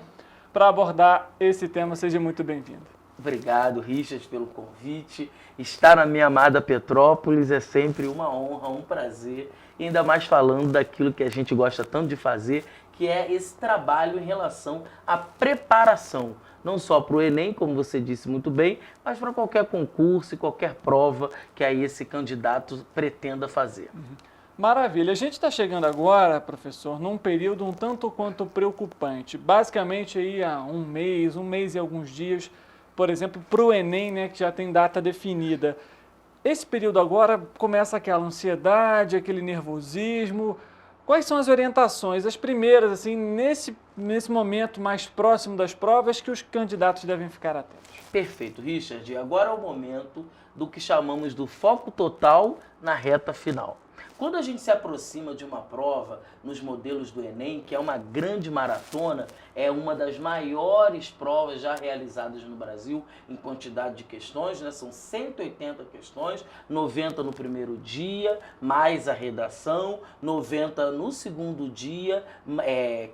para abordar esse tema. Seja muito bem-vindo. Obrigado, Richard, pelo convite. Estar na minha amada Petrópolis é sempre uma honra, um prazer, e ainda mais falando daquilo que a gente gosta tanto de fazer, que é esse trabalho em relação à preparação, não só para o Enem, como você disse muito bem, mas para qualquer concurso e qualquer prova que aí esse candidato pretenda fazer. Maravilha. A gente está chegando agora, professor, num período um tanto quanto preocupante. Basicamente aí há um mês e alguns dias, por exemplo, para o Enem, né, que já tem data definida. Esse período agora começa aquela ansiedade, aquele nervosismo. Quais são as orientações, as primeiras, assim, nesse momento mais próximo das provas, que os candidatos devem ficar atentos? Perfeito, Richard. Agora é o momento do que chamamos do foco total na reta final. Quando a gente se aproxima de uma prova nos modelos do Enem, que é uma grande maratona, é uma das maiores provas já realizadas no Brasil em quantidade de questões, né? São 180 questões, 90 no primeiro dia, mais a redação, 90 no segundo dia,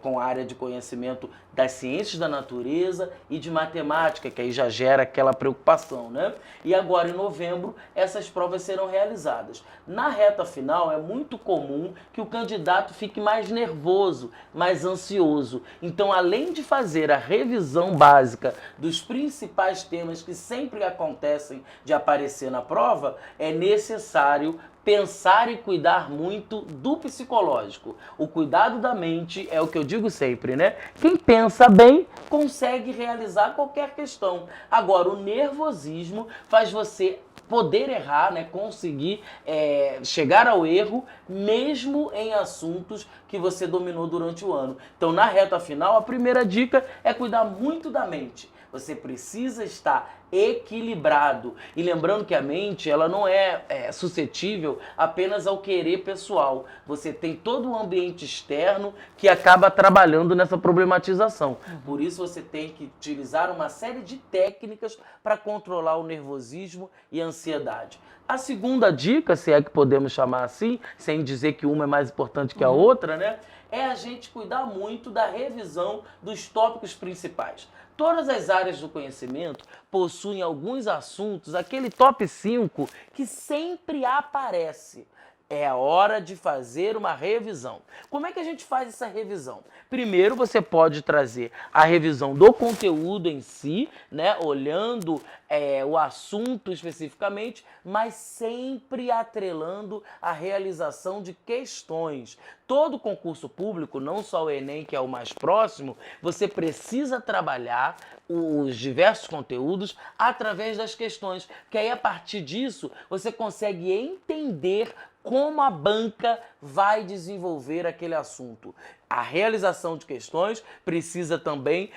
com a área de conhecimento das ciências da natureza e de matemática, que aí já gera aquela preocupação, né? E agora, em novembro, essas provas serão realizadas. Na reta final, é muito comum que o candidato fique mais nervoso, mais ansioso. Então, além de fazer a revisão básica dos principais temas que sempre acontecem de aparecer na prova, é necessário pensar e cuidar muito do psicológico. O cuidado da mente é o que eu digo sempre, né? Quem pensa bem consegue realizar qualquer questão. Agora, o nervosismo faz você poder errar, né? Conseguir chegar ao erro, mesmo em assuntos que você dominou durante o ano. Então, na reta final, a primeira dica é cuidar muito da mente. Você precisa estar equilibrado. E lembrando que a mente, ela não é suscetível apenas ao querer pessoal. Você tem todo um ambiente externo que acaba trabalhando nessa problematização. Por isso você tem que utilizar uma série de técnicas para controlar o nervosismo e a ansiedade. A segunda dica, se é que podemos chamar assim, sem dizer que uma é mais importante que a outra, né? É a gente cuidar muito da revisão dos tópicos principais. Todas as áreas do conhecimento possuem alguns assuntos, aquele top 5 que sempre aparece. É a hora de fazer uma revisão. Como é que a gente faz essa revisão? Primeiro, você pode trazer a revisão do conteúdo em si, né? Olhando o assunto especificamente, mas sempre atrelando a realização de questões. Todo concurso público, não só o Enem, que é o mais próximo, você precisa trabalhar os diversos conteúdos através das questões, que aí a partir disso você consegue entender como a banca vai desenvolver aquele assunto. A realização de questões precisa também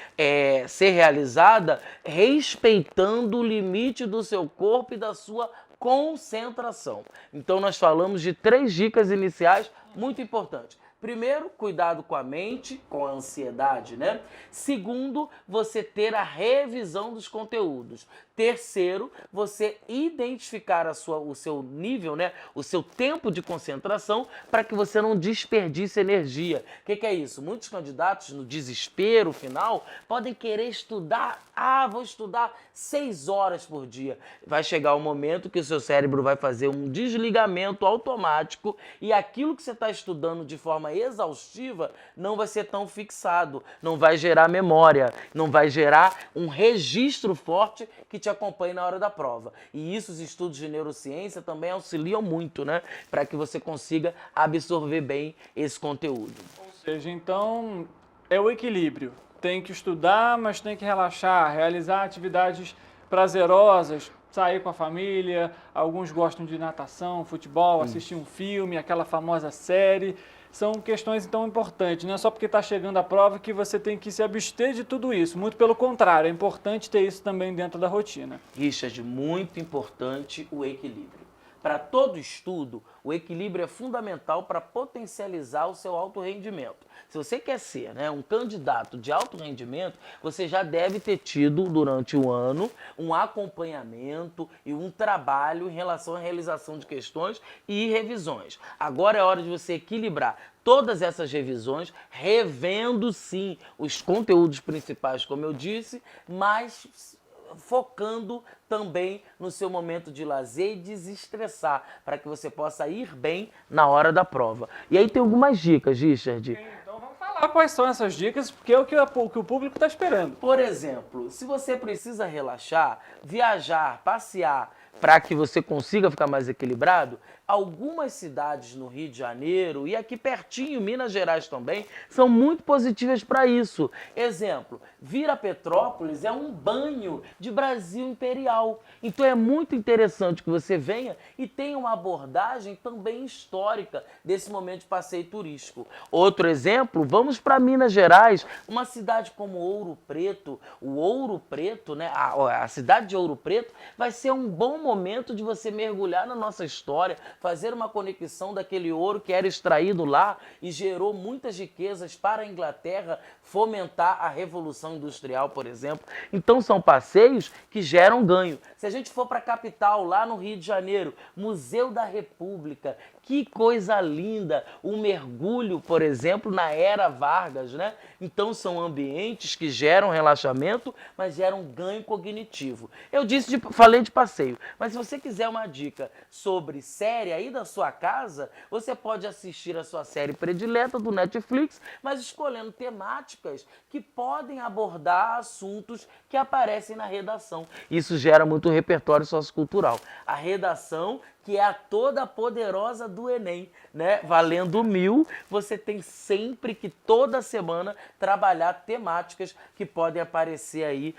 ser realizada respeitando o limite do seu corpo e da sua concentração. Então nós falamos de 3 dicas iniciais muito importantes. Primeiro, cuidado com a mente, com a ansiedade, né? Segundo, você ter a revisão dos conteúdos. Terceiro, você identificar o seu nível, né? O seu tempo de concentração para que você não desperdice energia. O que é isso? Muitos candidatos, no desespero final, podem querer estudar. Vou estudar 6 horas por dia. Vai chegar o momento que o seu cérebro vai fazer um desligamento automático e aquilo que você está estudando de forma exaustiva não vai ser tão fixado, não vai gerar memória, não vai gerar um registro forte que te acompanhe na hora da prova. E isso os estudos de neurociência também auxiliam muito, né? Para que você consiga absorver bem esse conteúdo. Ou seja, então, é o equilíbrio. tem que estudar, mas tem que relaxar, realizar atividades prazerosas, sair com a família, alguns gostam de natação, futebol, assistir um filme, aquela famosa série. São questões, então, importantes. Não é só porque está chegando a prova que você tem que se abster de tudo isso. Muito pelo contrário, é importante ter isso também dentro da rotina. Richard, muito importante o equilíbrio. Para todo estudo, o equilíbrio é fundamental para potencializar o seu alto rendimento. Se você quer ser, né, um candidato de alto rendimento, você já deve ter tido, durante o ano, um acompanhamento e um trabalho em relação à realização de questões e revisões. Agora é hora de você equilibrar todas essas revisões, revendo, sim, os conteúdos principais, como eu disse, mas focando também no seu momento de lazer e desestressar, para que você possa ir bem na hora da prova. E aí tem algumas dicas, Richard. Então vamos falar quais são essas dicas, porque é o que o público está esperando. Por exemplo, se você precisa relaxar, viajar, passear, para que você consiga ficar mais equilibrado, algumas cidades no Rio de Janeiro e aqui pertinho, Minas Gerais também, são muito positivas para isso. Exemplo, vir a Petrópolis é um banho de Brasil imperial. Então é muito interessante que você venha e tenha uma abordagem também histórica desse momento de passeio turístico. Outro exemplo, vamos para Minas Gerais, uma cidade como Ouro Preto. O Ouro Preto, né, a cidade de Ouro Preto vai ser um bom momento de você mergulhar na nossa história, fazer uma conexão daquele ouro que era extraído lá e gerou muitas riquezas para a Inglaterra fomentar a Revolução Industrial, por exemplo. Então são passeios que geram ganho. Se a gente for para a capital, lá no Rio de Janeiro, Museu da República, que coisa linda! Um mergulho, por exemplo, na Era Vargas, né? Então são ambientes que geram relaxamento, mas geram ganho cognitivo. Eu falei de passeio, mas se você quiser uma dica sobre série aí da sua casa, você pode assistir a sua série predileta do Netflix, mas escolhendo temáticas que podem abordar assuntos que aparecem na redação. Isso gera muito repertório sociocultural. A redação, que é a toda poderosa do Enem, né? Valendo 1000, você tem sempre que toda semana trabalhar temáticas que podem aparecer aí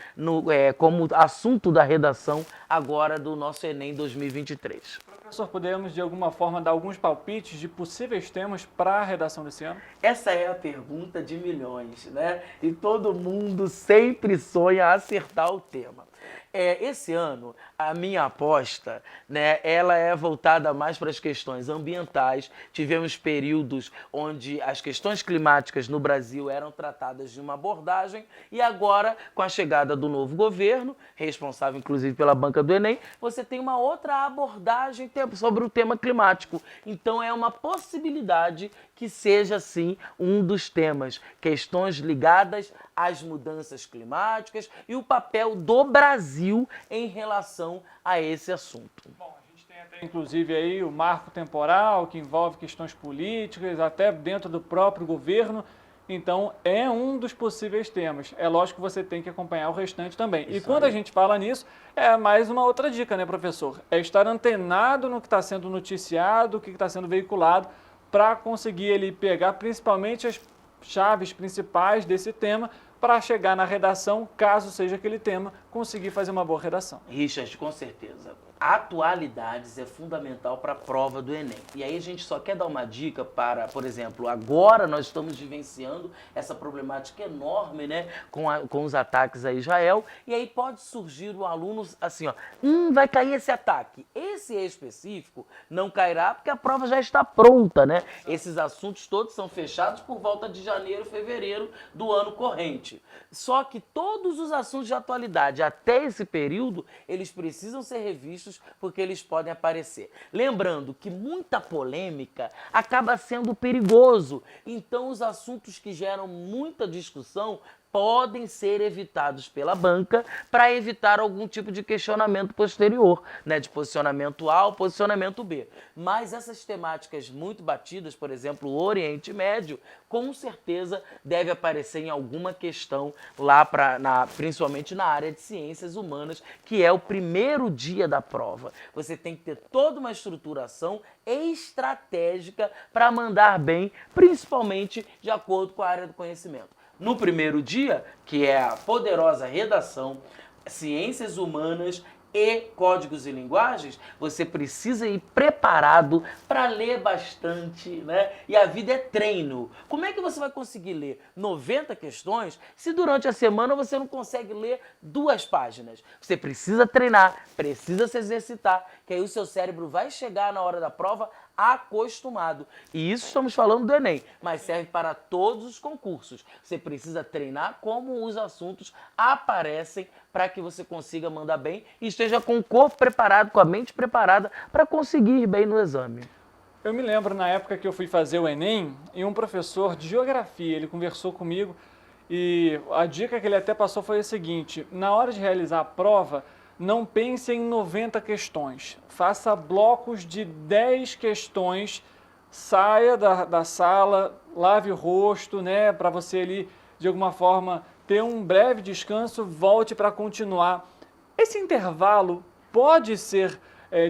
como assunto da redação agora do nosso Enem 2023. Professor, podemos de alguma forma dar alguns palpites de possíveis temas para a redação desse ano? Essa é a pergunta de milhões, né? E todo mundo sempre sonha acertar o tema. Esse ano, a minha aposta, né, ela é voltada mais para as questões ambientais. Tivemos períodos onde as questões climáticas no Brasil eram tratadas de uma abordagem e agora, com a chegada do novo governo, responsável inclusive pela banca do Enem, você tem uma outra abordagem sobre o tema climático. Então é uma possibilidade que seja, sim, um dos temas. Questões ligadas às mudanças climáticas e o papel do Brasil em relação a esse assunto. Bom, a gente tem até inclusive aí o marco temporal que envolve questões políticas, até dentro do próprio governo. Então é um dos possíveis temas. É lógico que você tem que acompanhar o restante também. Isso. E quando a gente fala nisso, é mais uma outra dica, né, professor? É estar antenado no que está sendo noticiado, o que está sendo veiculado, para conseguir ele pegar principalmente as chaves principais desse tema para chegar na redação, caso seja aquele tema, conseguir fazer uma boa redação. Richard, com certeza. Atualidades é fundamental para a prova do Enem. E aí a gente só quer dar uma dica para, por exemplo, agora nós estamos vivenciando essa problemática enorme, né, com os ataques a Israel, e aí pode surgir o aluno assim, ó, vai cair esse ataque. Esse específico não cairá porque a prova já está pronta, né? Esses assuntos todos são fechados por volta de janeiro, fevereiro do ano corrente. Só que todos os assuntos de atualidade até esse período, eles precisam ser revistos porque eles podem aparecer. Lembrando que muita polêmica acaba sendo perigoso. Então os assuntos que geram muita discussão podem ser evitados pela banca para evitar algum tipo de questionamento posterior, né, de posicionamento A ou posicionamento B. Mas essas temáticas muito batidas, por exemplo, o Oriente Médio, com certeza deve aparecer em alguma questão lá, principalmente na área de ciências humanas, que é o primeiro dia da prova. Você tem que ter toda uma estruturação estratégica para mandar bem, principalmente de acordo com a área do conhecimento. No primeiro dia, que é a poderosa redação, ciências humanas e códigos e linguagens, você precisa ir preparado para ler bastante, né? E a vida é treino. Como é que você vai conseguir ler 90 questões se durante a semana você não consegue ler 2 páginas? Você precisa treinar, precisa se exercitar, que aí o seu cérebro vai chegar na hora da prova acostumado. E isso estamos falando do Enem, mas serve para todos os concursos. Você precisa treinar como os assuntos aparecem para que você consiga mandar bem e esteja com o corpo preparado, com a mente preparada para conseguir ir bem no exame. Eu me lembro na época que eu fui fazer o Enem e um professor de geografia, ele conversou comigo e a dica que ele até passou foi a seguinte: na hora de realizar a prova, não pense em 90 questões, faça blocos de 10 questões, saia da sala, lave o rosto, né, para você ali, de alguma forma, ter um breve descanso, volte para continuar. Esse intervalo pode ser,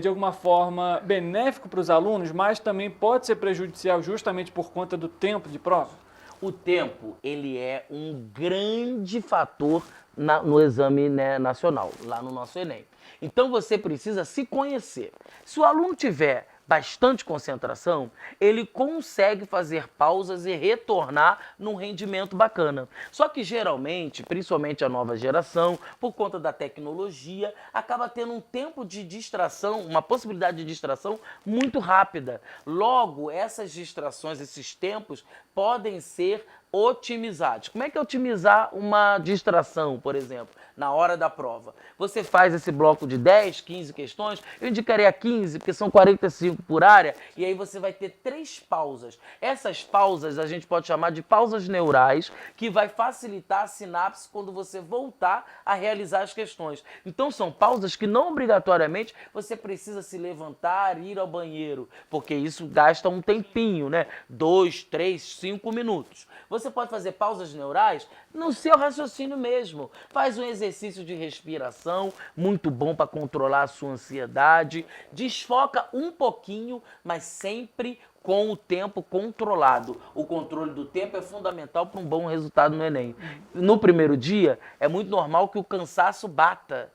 de alguma forma, benéfico para os alunos, mas também pode ser prejudicial justamente por conta do tempo de prova? O tempo, ele é um grande fator no exame, né, nacional, lá no nosso Enem. Então você precisa se conhecer. Se o aluno tiver bastante concentração, ele consegue fazer pausas e retornar num rendimento bacana. Só que geralmente, principalmente a nova geração, por conta da tecnologia, acaba tendo um tempo de distração, uma possibilidade de distração muito rápida. Logo, essas distrações, esses tempos, podem ser otimizados. Como é que é otimizar uma distração, por exemplo, na hora da prova? Você faz esse bloco de 10, 15 questões, eu indicaria 15, porque são 45 por área, e aí você vai ter 3 pausas. Essas pausas a gente pode chamar de pausas neurais, que vai facilitar a sinapse quando você voltar a realizar as questões. Então são pausas que não obrigatoriamente você precisa se levantar e ir ao banheiro, porque isso gasta um tempinho, né? 2, 3, 5 minutos. Você pode fazer pausas neurais no seu raciocínio mesmo. Faz um exercício de respiração, muito bom para controlar a sua ansiedade. Desfoca um pouquinho, mas sempre com o tempo controlado. O controle do tempo é fundamental para um bom resultado no Enem. No primeiro dia, é muito normal que o cansaço bata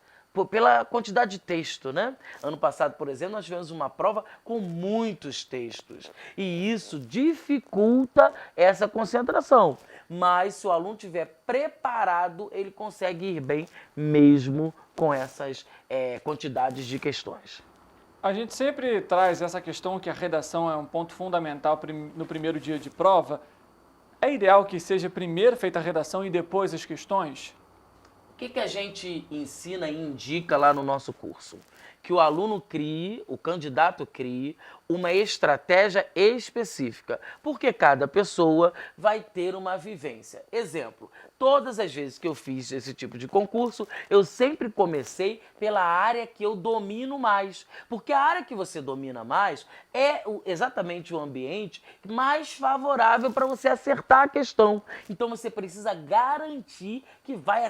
pela quantidade de texto, né? Ano passado, por exemplo, nós tivemos uma prova com muitos textos e isso dificulta essa concentração. Mas se o aluno estiver preparado, ele consegue ir bem mesmo com essas quantidades de questões. A gente sempre traz essa questão que a redação é um ponto fundamental no primeiro dia de prova. É ideal que seja primeiro feita a redação e depois as questões? O que a gente ensina e indica lá no nosso curso? Que o aluno crie, o candidato crie uma estratégia específica, porque cada pessoa vai ter uma vivência. Exemplo, todas as vezes que eu fiz esse tipo de concurso, eu sempre comecei pela área que eu domino mais, porque a área que você domina mais é exatamente o ambiente mais favorável para você acertar a questão. Então você precisa garantir que vai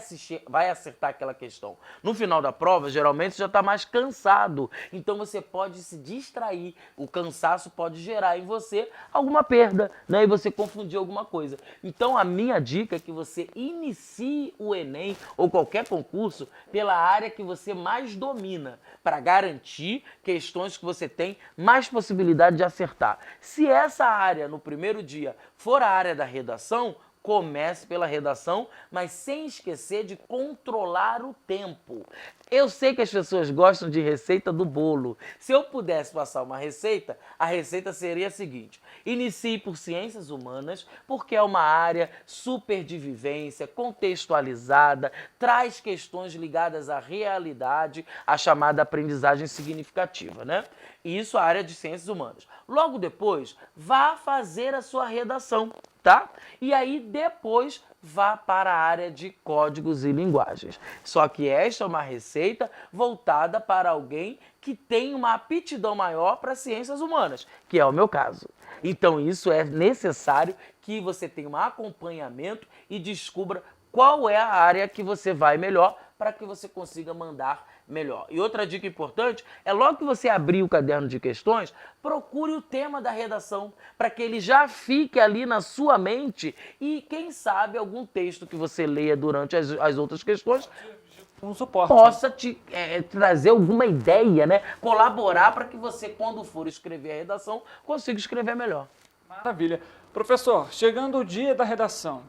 acertar aquela questão. No final da prova, geralmente você já está mais cansado, então você pode se distrair. O cansaço pode gerar em você alguma perda, né? E você confundir alguma coisa. Então a minha dica é que você inicie o Enem ou qualquer concurso pela área que você mais domina, para garantir questões que você tem mais possibilidade de acertar. Se essa área no primeiro dia for a área da redação, comece pela redação, mas sem esquecer de controlar o tempo. Eu sei que as pessoas gostam de receita do bolo. Se eu pudesse passar uma receita, a receita seria a seguinte: inicie por ciências humanas, porque é uma área super de vivência, contextualizada, traz questões ligadas à realidade, a chamada aprendizagem significativa, né? E isso a área de ciências humanas. Logo depois, vá fazer a sua redação, tá? E aí depois vá para a área de códigos e linguagens. Só que esta é uma receita voltada para alguém que tem uma aptidão maior para ciências humanas, que é o meu caso. Então isso é necessário que você tenha um acompanhamento e descubra qual é a área que você vai melhor para que você consiga mandar melhor. E outra dica importante é logo que você abrir o caderno de questões, procure o tema da redação, para que ele já fique ali na sua mente e, quem sabe, algum texto que você leia durante as outras questões um suporte, possa te trazer alguma ideia, né? Colaborar para que você, quando for escrever a redação, consiga escrever melhor. Maravilha. Professor, chegando o dia da redação,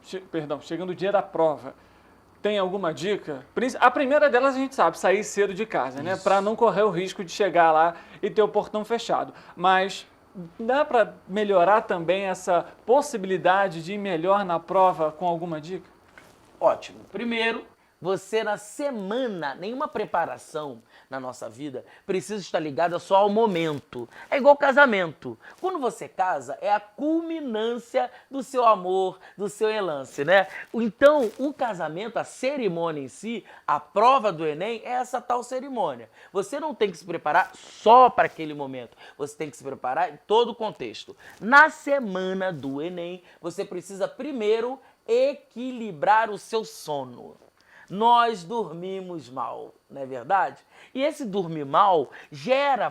chegando o dia da prova, tem alguma dica? A primeira delas a gente sabe, sair cedo de casa, né? Para não correr o risco de chegar lá e ter o portão fechado. Mas dá para melhorar também essa possibilidade de ir melhor na prova com alguma dica? Ótimo. Primeiro, você na semana, nenhuma preparação na nossa vida precisa estar ligada só ao momento. É igual casamento. Quando você casa, é a culminância do seu amor, do seu relance, né? Então, o casamento, a cerimônia em si, a prova do Enem é essa tal cerimônia. Você não tem que se preparar só para aquele momento. Você tem que se preparar em todo o contexto. Na semana do Enem, você precisa primeiro equilibrar o seu sono. Nós dormimos mal, não é verdade? E esse dormir mal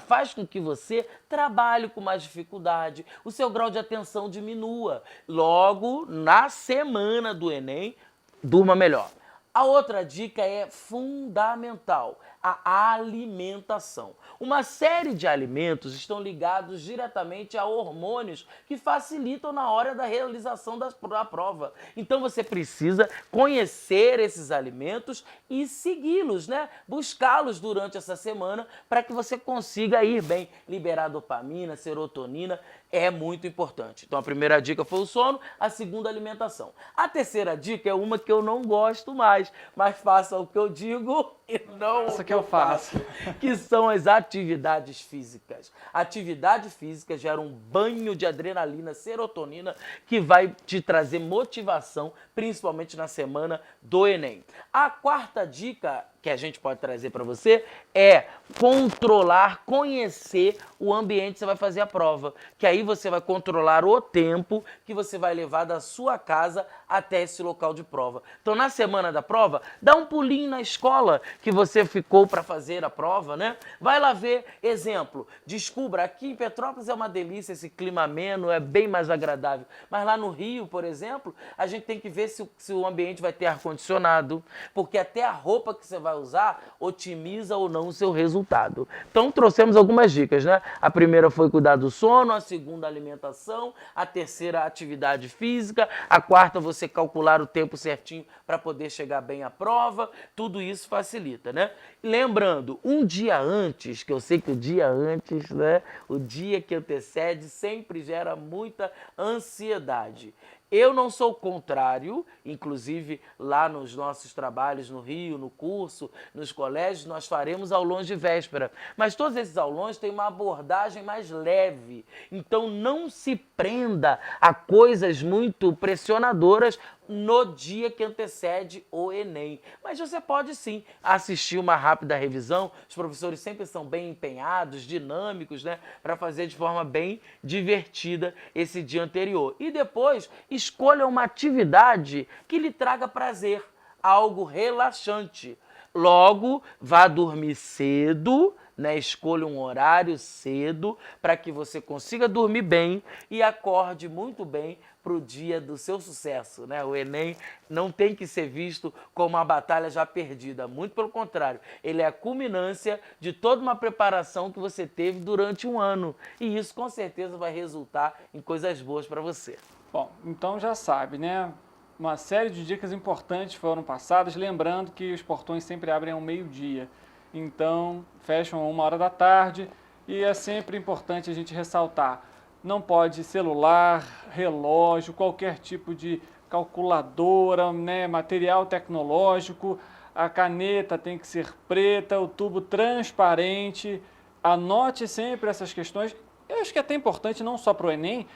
faz com que você trabalhe com mais dificuldade, o seu grau de atenção diminua. Logo, na semana do Enem, durma melhor. A outra dica é fundamental, a alimentação. Uma série de alimentos estão ligados diretamente a hormônios que facilitam na hora da realização da prova. Então você precisa conhecer esses alimentos e segui-los, né? Buscá-los durante essa semana para que você consiga ir bem, liberar dopamina, serotonina. É muito importante. Então a primeira dica foi o sono, a segunda a alimentação. A terceira dica é uma que eu não gosto mais, mas faça o que eu digo e não o que eu faço, que são as atividades físicas. Atividade física gera um banho de adrenalina, serotonina, que vai te trazer motivação, principalmente na semana do Enem. A quarta dica que a gente pode trazer para você é controlar, conhecer o ambiente que você vai fazer a prova, que aí você vai controlar o tempo que você vai levar da sua casa até esse local de prova. Então, na semana da prova, dá um pulinho na escola que você ficou para fazer a prova, né? Vai lá ver, exemplo, descubra, aqui em Petrópolis é uma delícia, esse clima ameno, é bem mais agradável, mas lá no Rio, por exemplo, a gente tem que ver se o ambiente vai ter ar-condicionado, porque até a roupa que você vai usar otimiza ou não o seu resultado. Então, trouxemos algumas dicas, né? A primeira foi cuidar do sono, a segunda, alimentação, a terceira, atividade física, a quarta, você calcular o tempo certinho para poder chegar bem à prova. Tudo isso facilita, né? Lembrando, um dia antes, que eu sei que o dia antes, né? O dia que antecede sempre gera muita ansiedade. Eu não sou contrário, inclusive lá nos nossos trabalhos no Rio, no curso, nos colégios, nós faremos aulões de véspera. Mas todos esses aulões têm uma abordagem mais leve. Então não se prenda a coisas muito pressionadoras no dia que antecede o Enem. Mas você pode sim assistir uma rápida revisão. Os professores sempre são bem empenhados, dinâmicos, né? Para fazer de forma bem divertida esse dia anterior. E depois, escolha uma atividade que lhe traga prazer, algo relaxante. Logo, vá dormir cedo, né? Escolha um horário cedo para que você consiga dormir bem e acorde muito bem para o dia do seu sucesso, né? O Enem não tem que ser visto como uma batalha já perdida, muito pelo contrário, ele é a culminância de toda uma preparação que você teve durante um ano e isso com certeza vai resultar em coisas boas para você. Bom, então já sabe, né? Uma série de dicas importantes foram passadas, lembrando que os portões sempre abrem ao meio-dia, então fecham a 1h da tarde e é sempre importante a gente ressaltar, não pode celular, relógio, qualquer tipo de calculadora, né, material tecnológico, a caneta tem que ser preta, o tubo transparente, anote sempre essas questões. Eu acho que é até importante, não só para o Enem,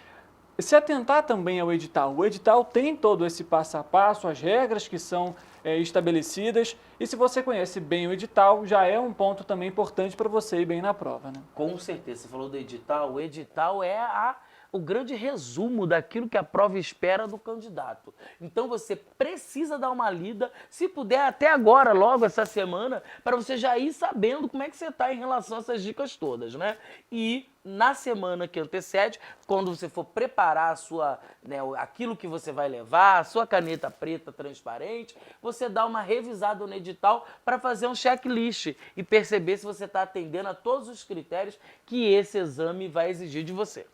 se atentar também ao edital. O edital tem todo esse passo a passo, as regras que são estabelecidas, e se você conhece bem o edital, já é um ponto também importante para você ir bem na prova, né? Com certeza, você falou do edital, o edital é o grande resumo daquilo que a prova espera do candidato. Então você precisa dar uma lida, se puder até agora, logo essa semana, para você já ir sabendo como é que você está em relação a essas dicas todas, né? E na semana que antecede, quando você for preparar a sua, né, aquilo que você vai levar, a sua caneta preta transparente, você dá uma revisada no edital para fazer um checklist e perceber se você está atendendo a todos os critérios que esse exame vai exigir de você.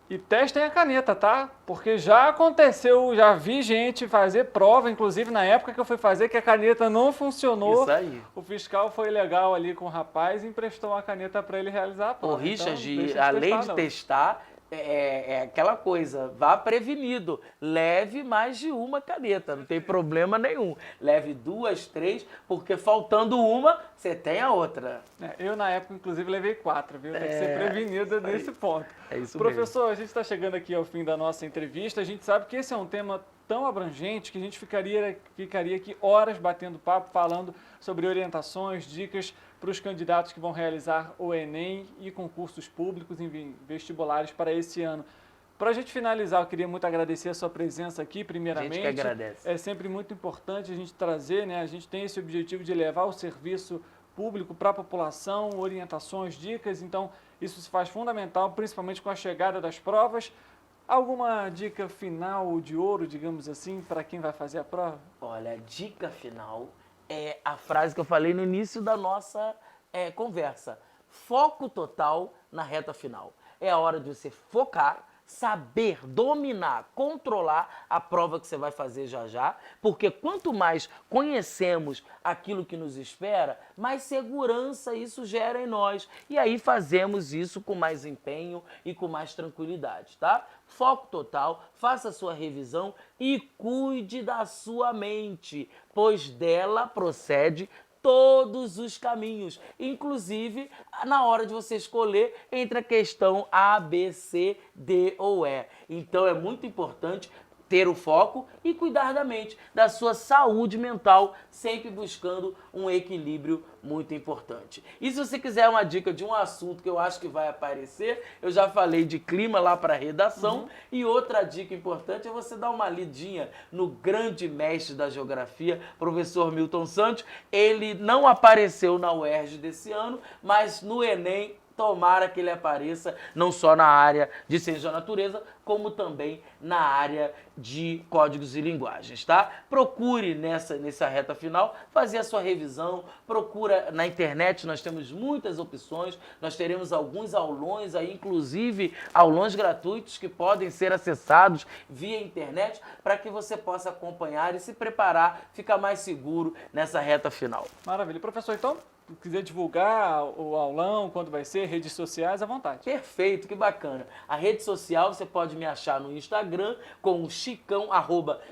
E testem a caneta, tá? Porque já aconteceu, já vi gente fazer prova, inclusive na época que eu fui fazer, que a caneta não funcionou. Isso aí. O fiscal foi legal ali com o rapaz e emprestou uma caneta para ele realizar a prova. O Richard, então, além de testar, é aquela coisa, vá prevenido, leve mais de uma caneta, não tem problema nenhum. Leve 2, 3, porque faltando uma, você tem a outra. Eu, na época, inclusive, levei 4, viu? Tem que ser prevenido nesse ponto. É isso Professor, mesmo. a gente está chegando aqui ao fim da nossa entrevista. A gente sabe que esse é um tema tão abrangente que a gente ficaria aqui horas batendo papo, falando sobre orientações, dicas para os candidatos que vão realizar o Enem e concursos públicos em vestibulares para esse ano. Para a gente finalizar, eu queria muito agradecer a sua presença aqui, primeiramente. A gente que agradece. É sempre muito importante a gente trazer, né? A gente tem esse objetivo de levar o serviço público para a população, orientações, dicas, então isso se faz fundamental, principalmente com a chegada das provas. Alguma dica final de ouro, digamos assim, para quem vai fazer a prova? Olha, a dica final é a frase que eu falei no início da nossa conversa. Foco total na reta final. É a hora de você focar, saber, dominar, controlar a prova que você vai fazer já já, porque quanto mais conhecemos aquilo que nos espera, mais segurança isso gera em nós. E aí fazemos isso com mais empenho e com mais tranquilidade, tá? Foco total, faça a sua revisão e cuide da sua mente, pois dela procede todos os caminhos, inclusive na hora de você escolher entre a questão A, B, C, D ou E. Então é muito importante ter o foco e cuidar da mente, da sua saúde mental, sempre buscando um equilíbrio muito importante. E se você quiser uma dica de um assunto que eu acho que vai aparecer, eu já falei de clima lá para a redação, e outra dica importante é você dar uma lidinha no grande mestre da geografia, professor Milton Santos. Ele não apareceu na UERJ desse ano, mas no Enem, tomara que ele apareça, não só na área de ciência da natureza, como também na área de códigos e linguagens, tá? Procure nessa reta final fazer a sua revisão, procura na internet, nós temos muitas opções, nós teremos alguns aulões aí, inclusive aulões gratuitos que podem ser acessados via internet para que você possa acompanhar e se preparar, ficar mais seguro nessa reta final. Maravilha. Professor, então, se quiser divulgar o aulão, quando vai ser, redes sociais, à vontade. Perfeito, que bacana. A rede social você pode me achar no Instagram com o Chicão,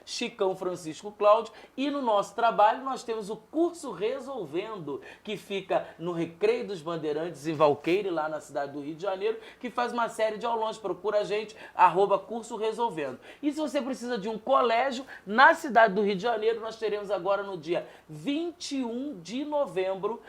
@Chicão Francisco Cláudio, e no nosso trabalho nós temos o Curso Resolvendo, que fica no Recreio dos Bandeirantes, em Valqueire, lá na cidade do Rio de Janeiro, que faz uma série de aulões. Procura a gente, @Curso Resolvendo. E se você precisa de um colégio, na cidade do Rio de Janeiro, nós teremos agora no dia 21 de novembro,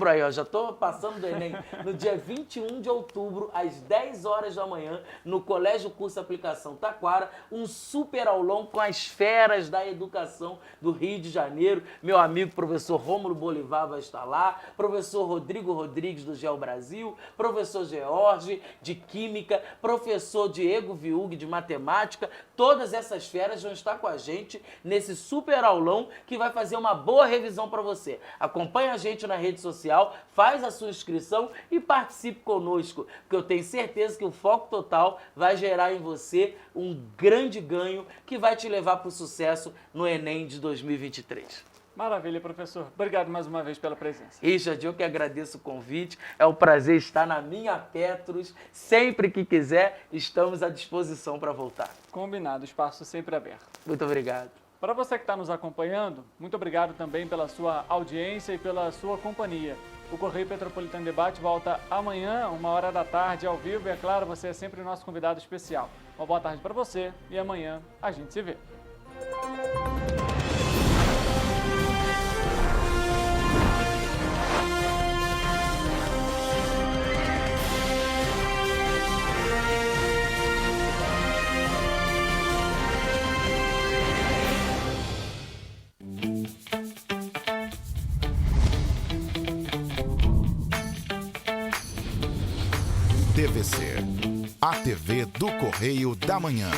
aí, ó, já tô passando do Enem, no dia 21 de outubro, às 10 horas da manhã, no Colégio Curso Aplicação Taquara, um super aulão com as feras da educação do Rio de Janeiro. Meu amigo professor Rômulo Bolivar vai estar lá, professor Rodrigo Rodrigues do Geo Brasil, professor George de Química, professor Diego Viug de Matemática. Todas essas feras vão estar com a gente nesse super aulão que vai fazer uma boa revisão para você. Acompanhe a gente na rede social, faz a sua inscrição e participe conosco, porque eu tenho certeza que o foco total vai gerar em você um grande ganho que vai te levar para o sucesso no Enem de 2023. Maravilha, professor. Obrigado mais uma vez pela presença. Richard, eu que agradeço o convite. É um prazer estar na minha Petros. Sempre que quiser, estamos à disposição para voltar. Combinado, espaço sempre aberto. Muito obrigado. Para você que está nos acompanhando, muito obrigado também pela sua audiência e pela sua companhia. O Correio Petropolitano Debate volta amanhã, 13h, ao vivo. E é claro, você é sempre o nosso convidado especial. Uma boa tarde para você e amanhã a gente se vê. TVC, a TV do Correio da Manhã.